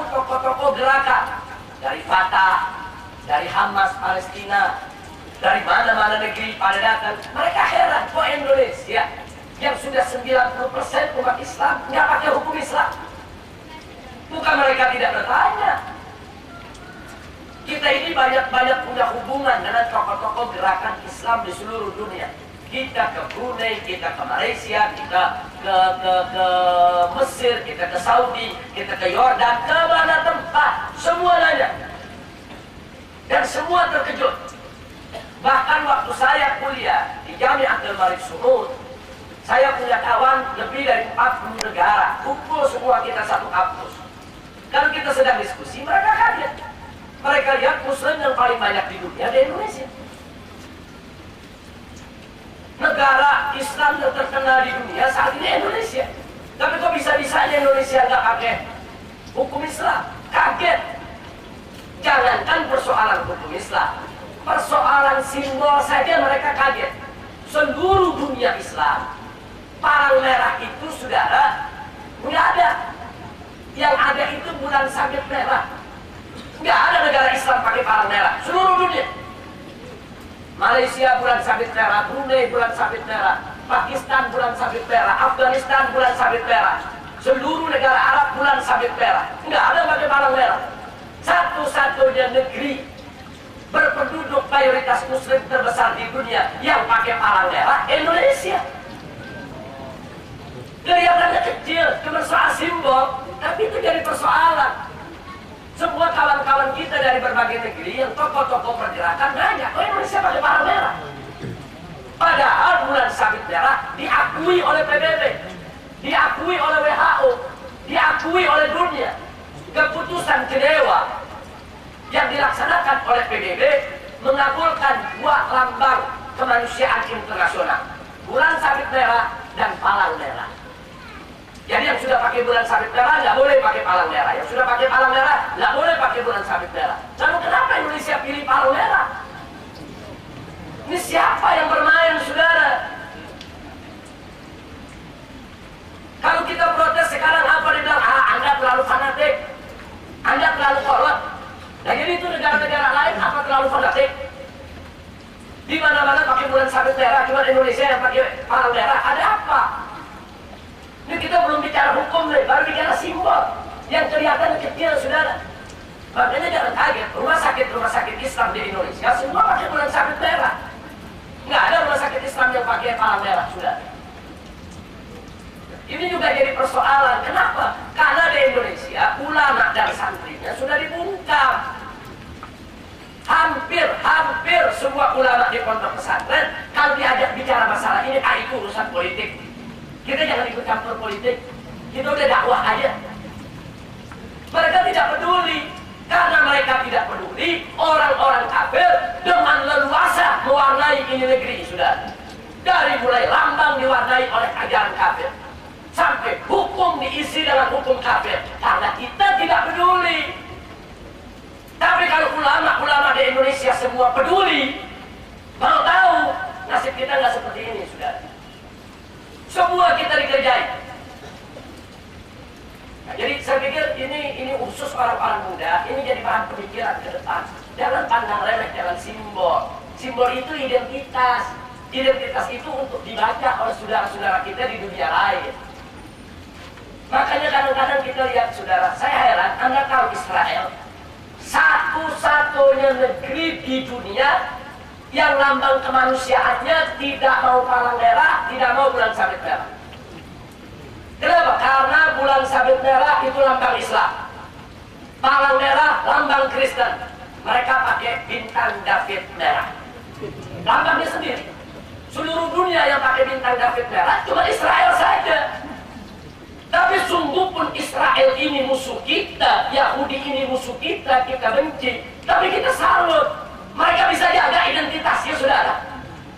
tokoh-tokoh gerakan dari Fatah, dari Hamas Palestina, dari mana-mana negeri pada datang, mereka heran, kok Indonesia yang sudah 90% umat Islam nggak pakai hukum Islam? Bukan mereka tidak bertanya. Kita ini banyak punya hubungan dengan tokoh-tokoh gerakan Islam di seluruh dunia. Kita ke Brunei, kita ke Malaysia, kita ke Mesir, kita ke Saudi, kita ke Yordan, ke mana tempat, semua nanya. Dan semua terkejut. Bahkan waktu saya kuliah di Jami'atul Malik Saud, saya punya kawan lebih dari 40 negara, kumpul semua kita satu kampus. Kalau kita sedang diskusi, mereka kaget. Mereka lihat Muslim yang paling banyak di dunia di Indonesia. Negara Islam yang terkenal di dunia saat ini Indonesia. Tapi kok bisa-bisanya Indonesia nggak pakai hukum Islam? Kaget. Jangankan persoalan hukum Islam, persoalan simbol saja mereka kaget. Seluruh dunia Islam, parang merah itu, saudara, nggak ada. Yang ada itu bulan sabit merah. Nggak ada negara Islam pakai parang merah. Seluruh dunia. Malaysia bulan sabit merah, Brunei bulan sabit merah, Pakistan bulan sabit merah, Afghanistan bulan sabit merah, seluruh negara Arab bulan sabit merah. Enggak ada yang pakai palang merah. Satu-satunya negeri berpenduduk mayoritas muslim terbesar di dunia yang pakai palang merah, Indonesia. Kelihatannya kecil, cuma soal simbol, tapi itu jadi persoalan. Semua kawan-kawan kita dari berbagai negeri yang tokoh-tokoh pergerakan nanya, oh Indonesia pakai palang merah. Padahal bulan sabit merah diakui oleh PBB, diakui oleh WHO, diakui oleh dunia. Keputusan Jenewa yang dilaksanakan oleh PBB mengabulkan dua lambang kemanusiaan internasional, bulan sabit merah dan palang merah. Jadi yang sudah pakai bulan sabit merah nggak boleh pakai palang merah, yang sudah pakai palang merah nggak boleh pakai bulan sabit merah. Lalu kenapa Indonesia pilih palang merah? Ini siapa yang bermain, saudara? Kalau kita protes sekarang apa dibilang? Anda terlalu fanatik, Anda terlalu kolot. Nah jadi itu negara-negara lain apa terlalu fanatik? Di mana-mana pakai bulan sabit merah, cuma Indonesia yang pakai palang merah. Ada apa? Ini kita belum bicara hukum nih, baru bicara simbol yang kelihatan kecil, saudara. Makanya jangan kaget, rumah sakit Islam di Indonesia semua pakai bulan sabit merah. Nggak ada rumah sakit Islam yang pakai palang merah, saudara. Ini juga jadi persoalan. Kenapa? Karena di Indonesia ulama dan santrinya sudah dibungkam. Hampir semua ulama di pondok pesantren kalau diajak bicara masalah ini, itu urusan politik. Kita jangan ikut campur politik. Kita udah dakwah aja. Mereka tidak peduli. Karena mereka tidak peduli, orang-orang kafir dengan leluasa mewarnai ini negeri, sudah. Dari mulai lambang diwarnai oleh ajaran kafir, sampai hukum diisi dengan hukum kafir. Karena kita tidak peduli. Tapi kalau ulama-ulama di Indonesia semua peduli, mau tahu, nasib kita nggak seperti ini, sudah. Semua kita dikerjai. Nah, jadi saya pikir ini khusus orang-orang muda, ini jadi bahan pemikiran ke depan. Jangan pandang remeh, jangan simbol. Simbol itu identitas. Identitas itu untuk dibaca oleh saudara-saudara kita di dunia lain. Makanya kadang-kadang kita lihat, saudara, saya heran, Anda tahu Israel satu-satunya negeri di dunia yang lambang kemanusiaannya tidak mau palang merah, tidak mau bulan sabit merah. Kenapa? Karena bulan sabit merah itu lambang Islam, palang merah lambang Kristen. Mereka pakai bintang David merah, lambangnya sendiri. Seluruh dunia yang pakai bintang David merah cuma Israel saja. Tapi sungguh pun Israel ini musuh kita, Yahudi ini musuh kita benci. Tapi kita salut. Mereka bisa jaga identitasnya, saudara.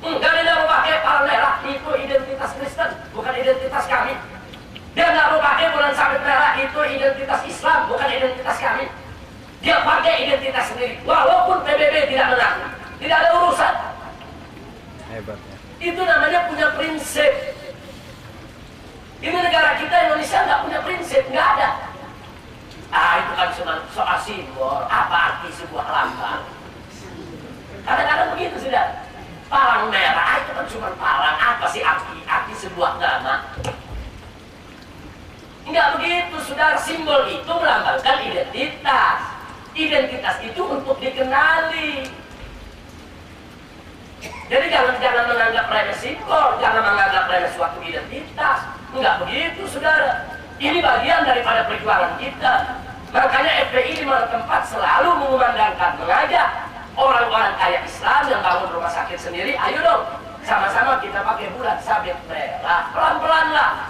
Enggak, dia mau pakai palang merah, itu identitas Kristen, bukan identitas kami. Dia nggak mau pakai bulan sabit merah, itu identitas Islam, bukan identitas kami. Dia pakai identitas sendiri, walaupun PBB tidak mengaku, tidak ada urusan. Hebat ya. Itu namanya punya prinsip. Ini negara kita Indonesia nggak punya prinsip, nggak ada. Itu kan cuma soal simbol, apa arti sebuah lambang? Kadang-kadang begitu, sudah. Palang merah itu kan cuma palang, apa sih arti sebuah nama? Enggak begitu, saudara. Simbol itu melambangkan identitas. Identitas itu untuk dikenali. Jadi jangan menganggap remeh simbol, jangan menganggap remeh suatu identitas. Enggak begitu, saudara. Ini bagian daripada perjuangan kita. Makanya FPI di mana tempat selalu mengumandangkan, mengajak orang-orang kaya Islam yang bangun rumah sakit sendiri, ayo dong, sama-sama kita pakai bulan sabit merah, pelan-pelan lah.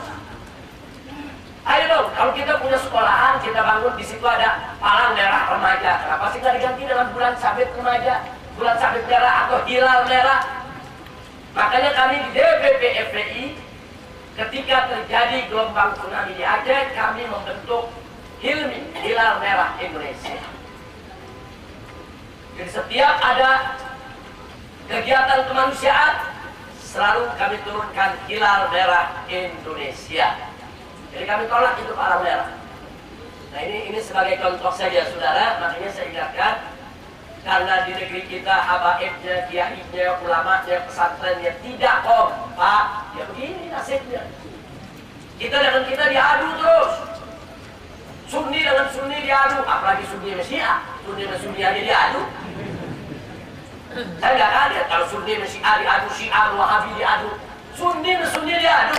Ayo dong, kalau kita punya sekolahan, kita bangun di situ ada palang merah remaja. Kenapa sih nggak diganti dengan bulan sabit remaja, bulan sabit merah atau hilal merah? Makanya kami di DPP FPI, ketika terjadi gelombang tsunami di Aceh, kami membentuk HILMI, Hilal Merah Indonesia. Jadi setiap ada kegiatan kemanusiaan, selalu kami turunkan hilal merah Indonesia. Jadi kami tolak itu palang merah. Nah ini sebagai contoh saja, saudara. Makanya saya ingatkan, Karena di negeri kita habaibnya, kiainya, ulamanya, pesantrennya tidak kompak. Ya begini nasibnya. Kita dengan kita diadu terus. Sunni dengan Sunni diadu, apalagi Sunni sama Syiah. Sunni sama Sunni aja diadu. Saya nggak kaget kalau Sunni sama Syiah diadu, Syiah sama Wahabi diadu. Sunni sama Sunni diadu.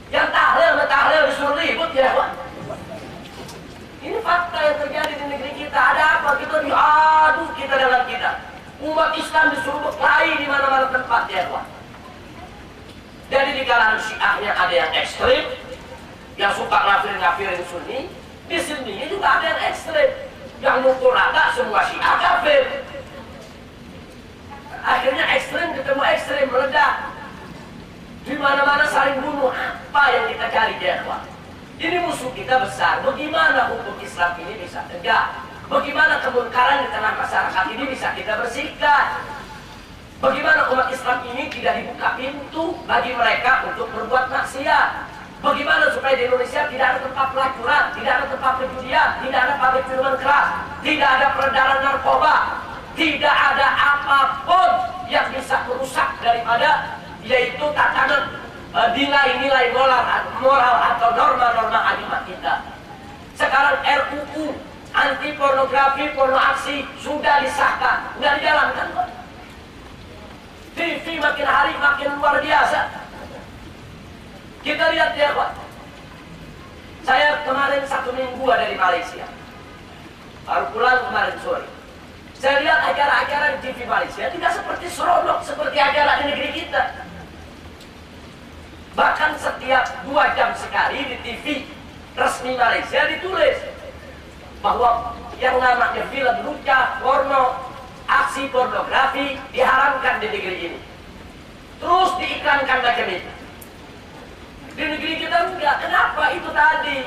Yang tahlil sama tahlil disuruh ribut ya, Pak. Ini fakta yang terjadi di negeri kita. Ada apa? Kita diadu kita dengan kita. Umat Islam disuruh berkelahi di mana-mana tempat ya, Pak. Jadi di kalangan Syiahnya ada yang ekstrim, yang suka ngafirin Sunni. Di sini juga ada yang ekstrim, yang mukul rata semua Syiah kafir. Akhirnya ekstrim ketemu ekstrim, meledak. Di mana-mana saling bunuh. Apa yang kita cari ya, Pak? Ini musuh kita besar. Bagaimana hukum Islam ini bisa tegak? Bagaimana kemungkaran di tengah masyarakat ini bisa kita bersihkan? Bagaimana umat Islam ini tidak dibuka pintu bagi mereka untuk berbuat maksiat? Bagaimana supaya di Indonesia tidak ada tempat pelacuran, tidak ada tempat penjudian, tidak ada pabrik minuman keras, tidak ada peredaran narkoba, tidak ada apapun yang bisa merusak daripada yaitu tatanan nilai-nilai moral atau norma-norma agama kita. Sekarang RUU anti pornografi, porno aksi sudah disahkan, sudah dijalankan, Pak. TV makin hari makin luar biasa. Kita lihat ya, Pak. Saya kemarin 1 minggu dari Malaysia, baru pulang kemarin sore. Saya lihat acara-acara di TV Malaysia tidak seperti seronok seperti acara di negeri kita. Bahkan setiap 2 jam sekali di TV resmi Malaysia ditulis bahwa yang namanya film luca, porno, aksi pornografi diharamkan di negeri ini. Terus diiklankan macam itu. Di negeri kita enggak. Kenapa itu tadi?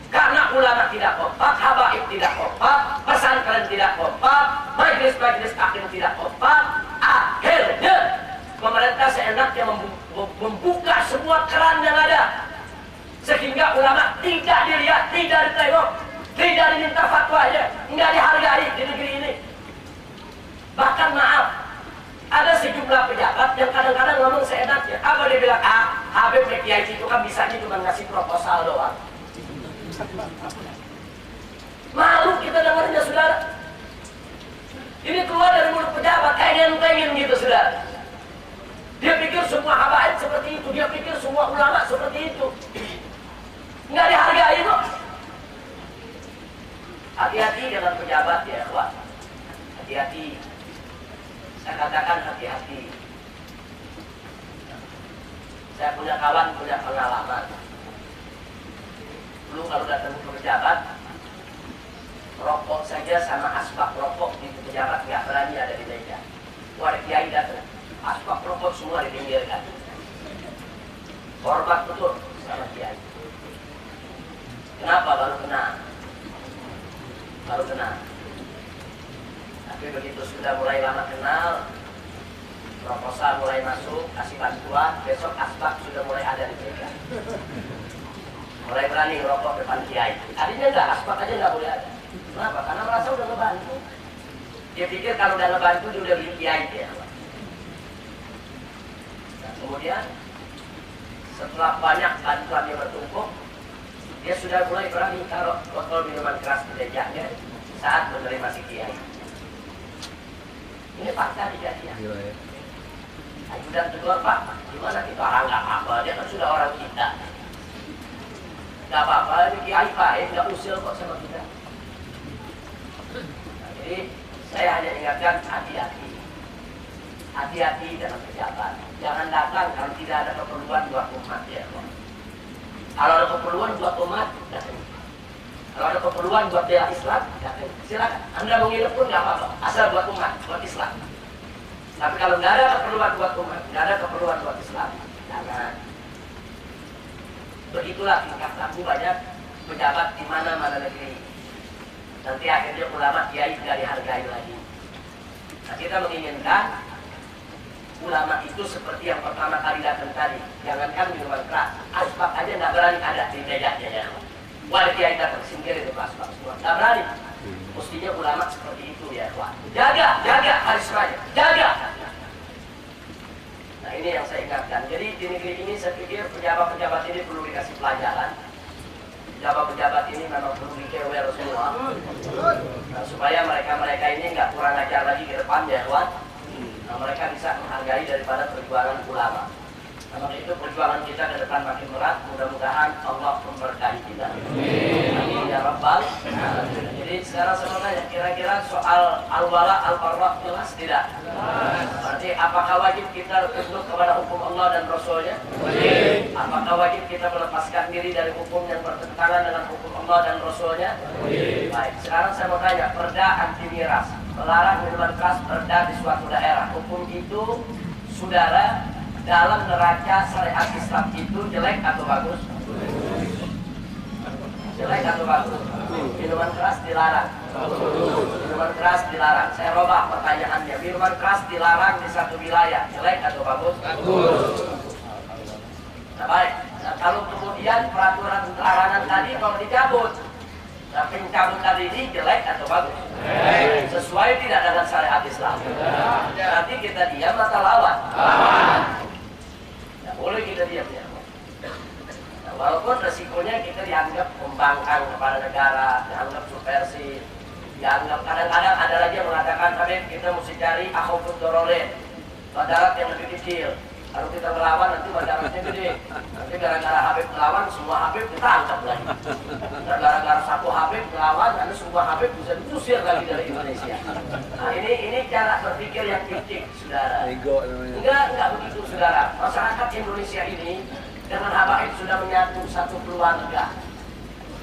Karena ulama tidak kompak, habaib tidak kompak, pesantren tidak kompak, majelis-majelis taklim tidak kompak. Akhirnya pemerintah seenaknya membuka semua keran yang ada, sehingga ulama tidak dilihat, tidak ditengok, tidak diminta fatwanya, nggak dihargai di negeri ini. Bahkan maaf, ada sejumlah pejabat yang kadang-kadang ngomong seenaknya. Apa dia bilang? Habib Kiai itu kan bisanya cuma ngasih proposal doang. Malu kita dengarnya, saudara. Ini keluar dari mulut pejabat, pengen gitu, saudara. Dia pikir semua habaib seperti itu, dia pikir semua ulama seperti itu. Nggak dihargai kok. Hati-hati dengan pejabat ya, Pak. Hati-hati. Saya katakan hati-hati. Saya punya kawan, punya pengalaman. Dulu kalau datang ke pejabat, rokok saja sama asbak rokok di pejabat nggak berani ada di meja. Ada kiai datang, asbak rokok semua dipinggirkan. Hormat betul sama kiai. Kenapa baru kena? Baru kena. Tapi begitu sudah mulai lama kenal, proposal mulai masuk, kasih bantuan, besok asbak sudah mulai ada di meja. Mulai berani ngerokok depan kiai. Tadinya enggak, asbak aja nggak boleh ada. Kenapa? Karena merasa udah ngebantu. Dia pikir kalau udah ngebantu dia udah beli kiai dia. Nah, kemudian setelah banyak bantuan yang bertumpuk, dia sudah mulai berani taruh botol minuman keras di mejanya saat menerima si kiai. Ini fakta kejadian. Ajudan tegur, Pak, gimana kita orang nggak apa-apa, dia kan sudah orang kita. Nggak apa-apa, ini kiai baik, nggak usil kok sama kita. Nah, jadi saya hanya ingatkan hati-hati. Hati-hati dalam pejabat. Jangan datang kalau tidak ada keperluan buat umat ya. Kalau ada keperluan buat umat, datang. Kalau ada keperluan buat bela Islam, datang. Silakan. Anda mau nginep pun nggak apa-apa, asal buat umat, buat Islam. Tapi kalau nggak ada keperluan buat umat, nggak ada keperluan buat Islam, jangan. Begitulah tingkah laku banyak pejabat di mana-mana negeri. Nanti akhirnya ulama kiai tidak dihargai lagi. Nah, kita menginginkan ulama itu seperti yang pertama kali datang tadi. Jangankan minuman keras, asbak aja nggak berani ada di mejanya ya. Wali kiai datang sendiri itu asbak semua, nggak berani. Mestinya ulama seperti itu. itu ya Tuhan. Jaga karismanya, jaga. Nah ini yang saya ingatkan. Jadi di negeri ini saya pikir pejabat-pejabat ini perlu dikasih pelajaran. Pejabat-pejabat ini memang perlu dikewer semua. Nah, supaya mereka ini nggak kurang ajar lagi ke depan ya Tuhan. Nah, mereka bisa menghargai daripada perjuangan ulama. Karena itu perjuangan kita ke depan makin berat. Mudah-mudahan Allah memberkahi kita. Amin ya Rabbal alamin. Jadi sekarang sebenarnya kira-kira soal al-wala al-barra jelas tidak? Berarti apakah wajib kita tunduk kepada hukum Allah dan Rasulnya? Apakah wajib kita melepaskan diri dari hukum yang bertentangan dengan hukum Allah dan Rasulnya? Baik, sekarang saya mau tanya, perda anti miras, melarang minuman keras, perda di suatu daerah, hukum itu saudara dalam neraca syariat Islam itu jelek atau bagus? Jelek atau bagus? Minuman keras dilarang. Minuman keras dilarang. Saya robah pertanyaannya. Minuman keras dilarang di satu wilayah, jelek atau bagus? Bagus. Nah baik. Nah, kalau kemudian peraturan larangan tadi mau dicabut, nah pencabutan ini jelek atau bagus? Sesuai tidak dengan syariat Islam? Nanti kita diam atau lawan? Nah, boleh kita diam ya. Nah, walaupun resikonya kita dianggap membangkang kepada negara, dianggap subversif, dianggap kadang-kadang ada lagi yang mengatakan Habib kita mesti cari akhofud dorolen, madarat yang lebih kecil. Kalau kita melawan nanti madaratnya gede. Nanti gara-gara Habib melawan semua Habib ditangkap lagi. Dan gara-gara satu Habib melawan, nanti semua Habib bisa diusir lagi dari Indonesia. Nah ini cara berpikir yang titik, saudara. Enggak begitu, saudara. Masyarakat Indonesia ini dengan habaib sudah menyatu satu keluarga.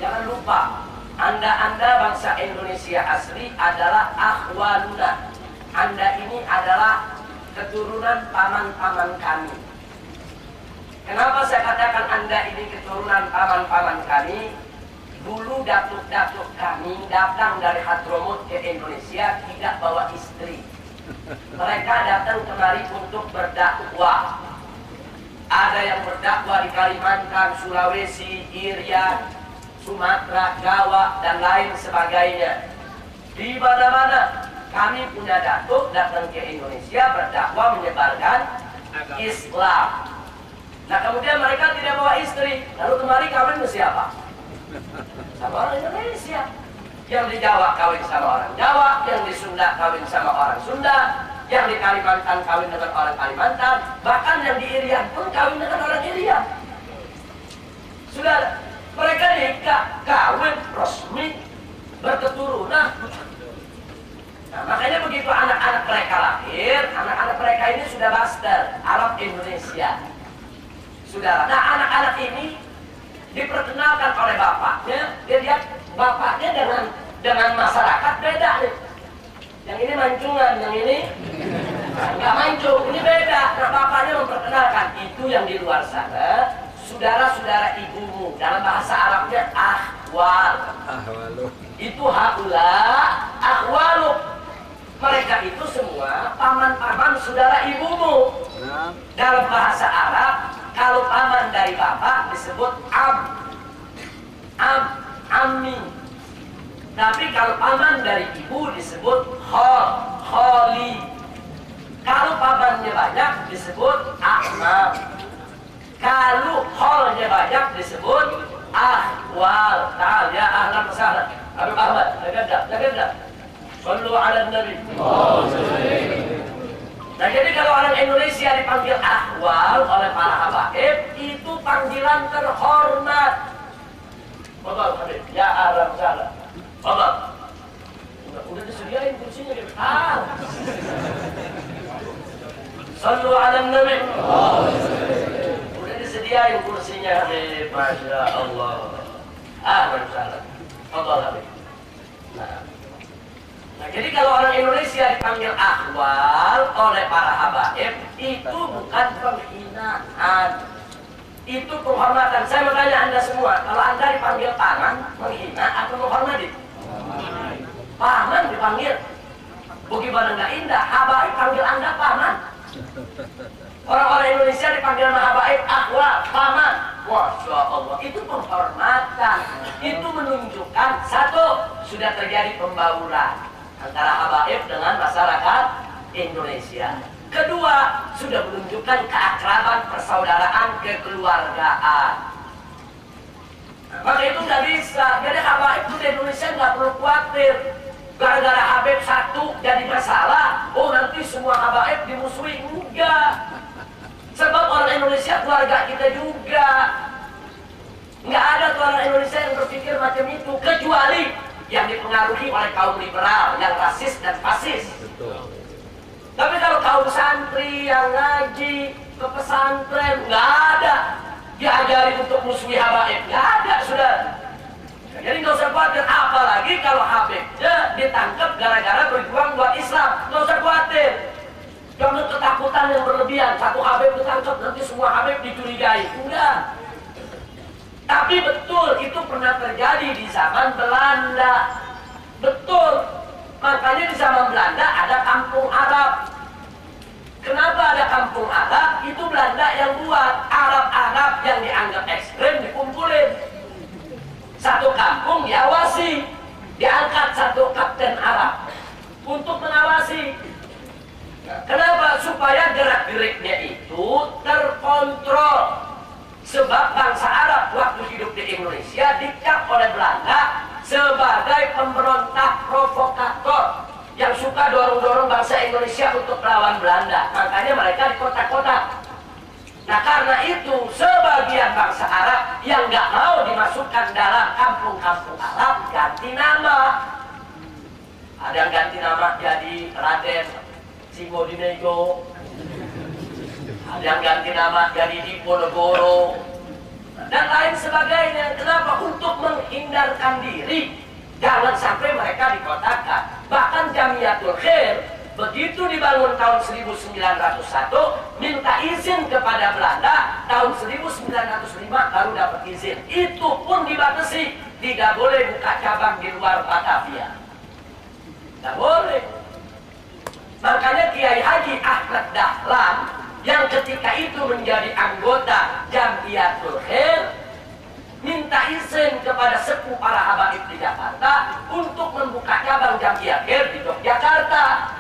Jangan lupa, Anda bangsa Indonesia asli adalah akhwaluna. Anda ini adalah keturunan paman-paman kami. Kenapa saya katakan Anda ini keturunan paman-paman kami? Dulu datuk-datuk kami datang dari Hadramut ke Indonesia tidak bawa istri. Mereka datang kemari untuk berdakwah. Ada yang berdakwah di Kalimantan, Sulawesi, Irian, Sumatera, Jawa, dan lain sebagainya. Di mana-mana kami punya datuk datang ke Indonesia berdakwah menyebarkan Islam. Nah kemudian mereka tidak bawa istri. Lalu kemari kawin sama siapa? Sama orang Indonesia. Yang di Jawa kawin sama orang Jawa, yang di Sunda kawin sama orang Sunda, yang di Kalimantan kawin dengan orang Kalimantan, bahkan yang di Irian pun kawin dengan orang Irian. Sudah, mereka nikah, kawin resmi, berketurunan. Nah, makanya begitu anak-anak mereka lahir, anak-anak mereka ini sudah master Arab Indonesia. Saudara, nah anak-anak ini diperkenalkan oleh bapaknya, dia lihat bapaknya dengan masyarakat beda nih. Yang ini mancungan, yang ini nggak mancung, ini beda. Nah bapaknya memperkenalkan itu yang di luar sana, saudara-saudara ibumu, dalam bahasa Arabnya ahwal. Itu haula ahwalu. Mereka itu semua paman-paman saudara ibumu. Dalam bahasa Arab, kalau paman dari bapak disebut ammi. Tapi kalau paman dari ibu disebut kholi. Kalau pamannya banyak disebut ahmam. Kalau kholnya banyak disebut ahwal. Ta'al ya ahlan wasahlan. Habib Ahmad, jaga. Sallu ala Nabi. Nah jadi kalau orang Indonesia dipanggil ahwal oleh para habaib, itu panggilan terhormat. Bapak Habib, ya ahlan wasahlan. Bapak, udah disediain kursinya gitu. Sallu ala Nabi. Udah disediain kursinya Habib, masya Allah. Ahlan wasahlan. Bapak Habib. Nah, jadi kalau orang Indonesia dipanggil ahwal oleh para habaib, itu bukan penghinaan, itu penghormatan. Saya mau tanya Anda semua, kalau Anda dipanggil paman, menghina atau menghormati? Paman dipanggil, bagaimana nggak indah? Habaib panggil Anda paman. Orang-orang Indonesia dipanggil nama habaib ahwal, paman. Masya Allah, itu penghormatan. Itu menunjukkan satu, sudah terjadi pembauran antara habaib dengan masyarakat Indonesia. Kedua, sudah menunjukkan keakraban, persaudaraan, kekeluargaan. Nah, maka itu nggak bisa. Jadi habaib itu di Indonesia nggak perlu khawatir. Gara-gara Habib satu jadi masalah, oh nanti semua habaib dimusuhi. Enggak. Sebab orang Indonesia keluarga kita juga. Nggak ada tuh orang Indonesia yang berpikir macam itu, kecuali yang dipengaruhi oleh kaum liberal, yang rasis dan fasis. Betul. Tapi kalau kaum santri yang ngaji ke pesantren, nggak ada diajari untuk musuhi habaib, nggak ada, sudah. Jadi nggak usah khawatir, apalagi kalau habibnya ditangkap gara-gara berjuang buat Islam, nggak usah khawatir. Jangan ketakutan yang berlebihan, satu habib ditangkap nanti semua habib dicurigai, enggak. Tapi betul itu pernah terjadi di zaman Belanda, betul. Makanya di zaman Belanda ada kampung Arab. Kenapa ada kampung Arab? Itu Belanda yang buat. Arab-Arab yang dianggap ekstrem dikumpulin. Satu kampung diawasi. Diangkat satu kapten Arab untuk mengawasi. Kenapa? Supaya gerak-geriknya itu terkontrol. Sebab bangsa Arab waktu hidup di Indonesia dicap oleh Belanda sebagai pemberontak provokator yang suka dorong-dorong bangsa Indonesia untuk melawan Belanda. Makanya mereka di kota-kota. Nah karena itu sebagian bangsa Arab yang nggak mau dimasukkan dalam kampung-kampung Arab ganti nama. Ada yang ganti nama jadi Raden Singodinegoro. Ada yang ganti nama jadi Diponegoro dan lain sebagainya. Kenapa? Untuk menghindarkan diri jangan sampai mereka dikotakan. Bahkan Jamiatul Khair begitu dibangun tahun 1901 minta izin kepada Belanda, tahun 1905 baru dapat izin. Itu pun dibatasi, tidak boleh buka cabang di luar Batavia, tidak boleh. Makanya Kiai Haji Ahmad Dahlan yang ketika itu menjadi anggota Jamiatul Khair minta izin kepada sepuh para habaib di Jakarta untuk membuka cabang Jamiatul Khair di Yogyakarta.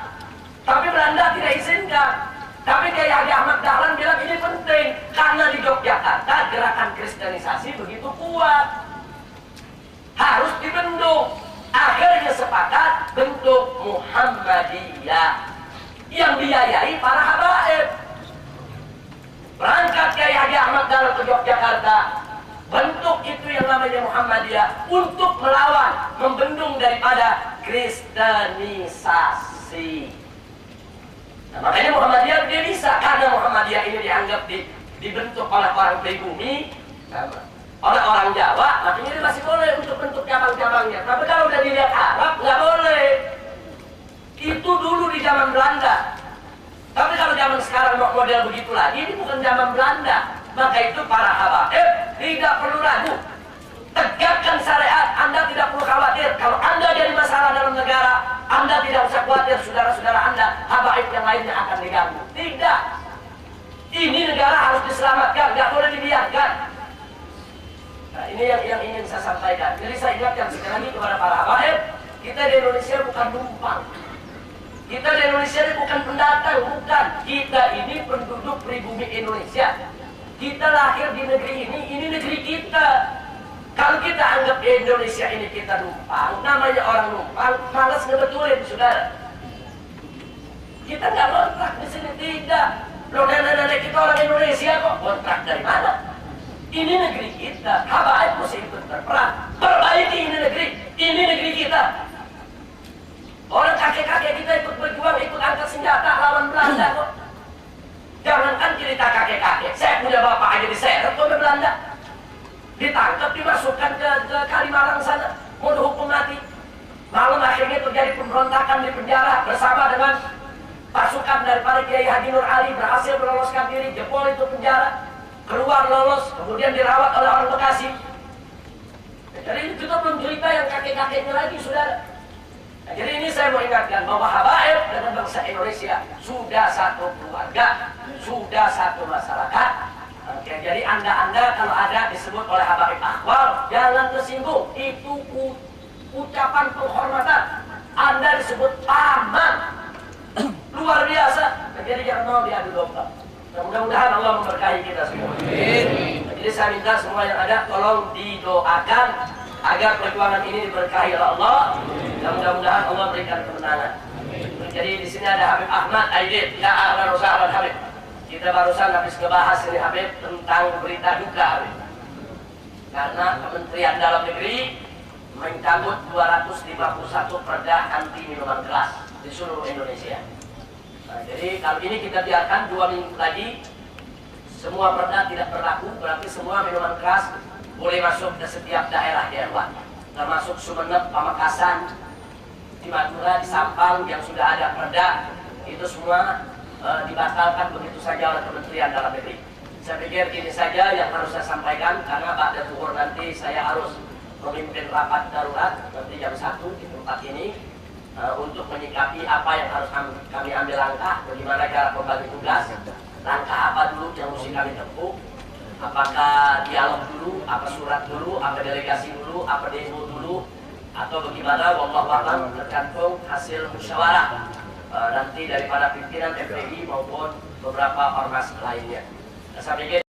Tapi Belanda tidak izinkan. Tapi Kiai Haji Ahmad Dahlan bilang ini penting karena di Yogyakarta gerakan kristenisasi begitu kuat, harus dibendung. Akhirnya sepakat bentuk Muhammadiyah yang dibiayai para habaib. Berangkat Kiai Haji Ahmad Dahlan ke Yogyakarta, bentuk itu yang namanya Muhammadiyah untuk melawan, membendung daripada kristenisasi. Nah, makanya Muhammadiyah dia bisa, karena Muhammadiyah ini dianggap dibentuk oleh orang pribumi, oleh orang Jawa, makanya dia masih boleh untuk bentuk cabang-cabangnya. Tapi kalau udah dilihat Arab, nggak boleh. Itu dulu di zaman Belanda. Tapi kalau zaman sekarang model begitu lagi, ini bukan zaman Belanda. Maka itu para habaib tidak perlu ragu. Tegakkan syariat, Anda tidak perlu khawatir. Kalau Anda jadi masalah dalam negara, Anda tidak usah khawatir saudara-saudara Anda, habaib yang lainnya akan diganggu. Tidak. Ini negara harus diselamatkan, nggak boleh dibiarkan. Nah, ini yang ingin saya sampaikan. Jadi saya ingatkan sekali lagi kepada para habaib, kita di Indonesia bukan numpang. Kita di Indonesia ini bukan pendatang, bukan. Kita ini penduduk pribumi Indonesia. Kita lahir di negeri ini negeri kita. Kalau kita anggap di Indonesia ini kita numpang, namanya orang numpang, malas ngebetulin, saudara. Kita nggak kontrak di sini, tidak. Loh, nenek-nenek kita orang Indonesia kok, kontrak dari mana? Ini negeri kita, habaib mesti ikut berperan. Perbaiki ini negeri kita. Orang kakek-kakek kita ikut berjuang, ikut angkat senjata lawan Belanda kok. Jangankan cerita kakek-kakek, saya punya bapak aja diseret oleh Belanda. Ditangkap, dimasukkan ke Kalimalang sana, mau dihukum mati. Malam akhirnya terjadi pemberontakan di penjara bersama dengan pasukan daripada Kiai Haji Nur Ali, berhasil meloloskan diri, jebol itu penjara, keluar lolos, kemudian dirawat oleh orang Bekasi. Jadi kita belum cerita yang kakek-kakeknya lagi, saudara. Nah, jadi ini saya mau ingatkan bahwa habaib dengan bangsa Indonesia sudah satu keluarga, sudah satu masyarakat. Oke, jadi anda kalau ada disebut oleh habaib akhwal, jangan tersinggung. Itu ucapan penghormatan. Anda disebut paman. Luar biasa. Jadi jangan mau diadu domba. Mudah-mudahan Allah memberkahi kita semua. Jadi saya minta semua yang ada tolong didoakan agar perjuangan ini diberkahi oleh Allah dan mudah-mudahan Allah berikan kemenangan. Jadi di sini ada Habib Ahmad Aidit. Ya ahlan wa sahlan Habib. Kita barusan habis ngebahas ini Habib tentang berita duka Habib. Karena Kementerian Dalam Negeri mencabut 251 perda anti minuman keras di seluruh Indonesia. Nah, jadi kalau ini kita biarkan 2 minggu lagi semua perda tidak berlaku, berarti semua minuman keras boleh masuk ke setiap daerah di Eropa, termasuk Sumeneb, Pamekasan, di Madura, di Sampang yang sudah ada perda itu semua dibatalkan begitu saja oleh Kementerian Dalam Negeri. Saya pikir ini saja yang harus saya sampaikan karena pada zuhur nanti saya harus memimpin rapat darurat nanti jam 1 di tempat ini untuk menyikapi apa yang harus kami ambil langkah, bagaimana cara membagi tugas, langkah apa dulu yang mesti kami tempuh, apakah dialog dulu, apa surat dulu, apa delegasi dulu, apa demo dulu, atau bagaimana, wallahu a'lam, tergantung hasil musyawarah nanti daripada pimpinan FPI maupun beberapa ormas lainnya. Saya pikir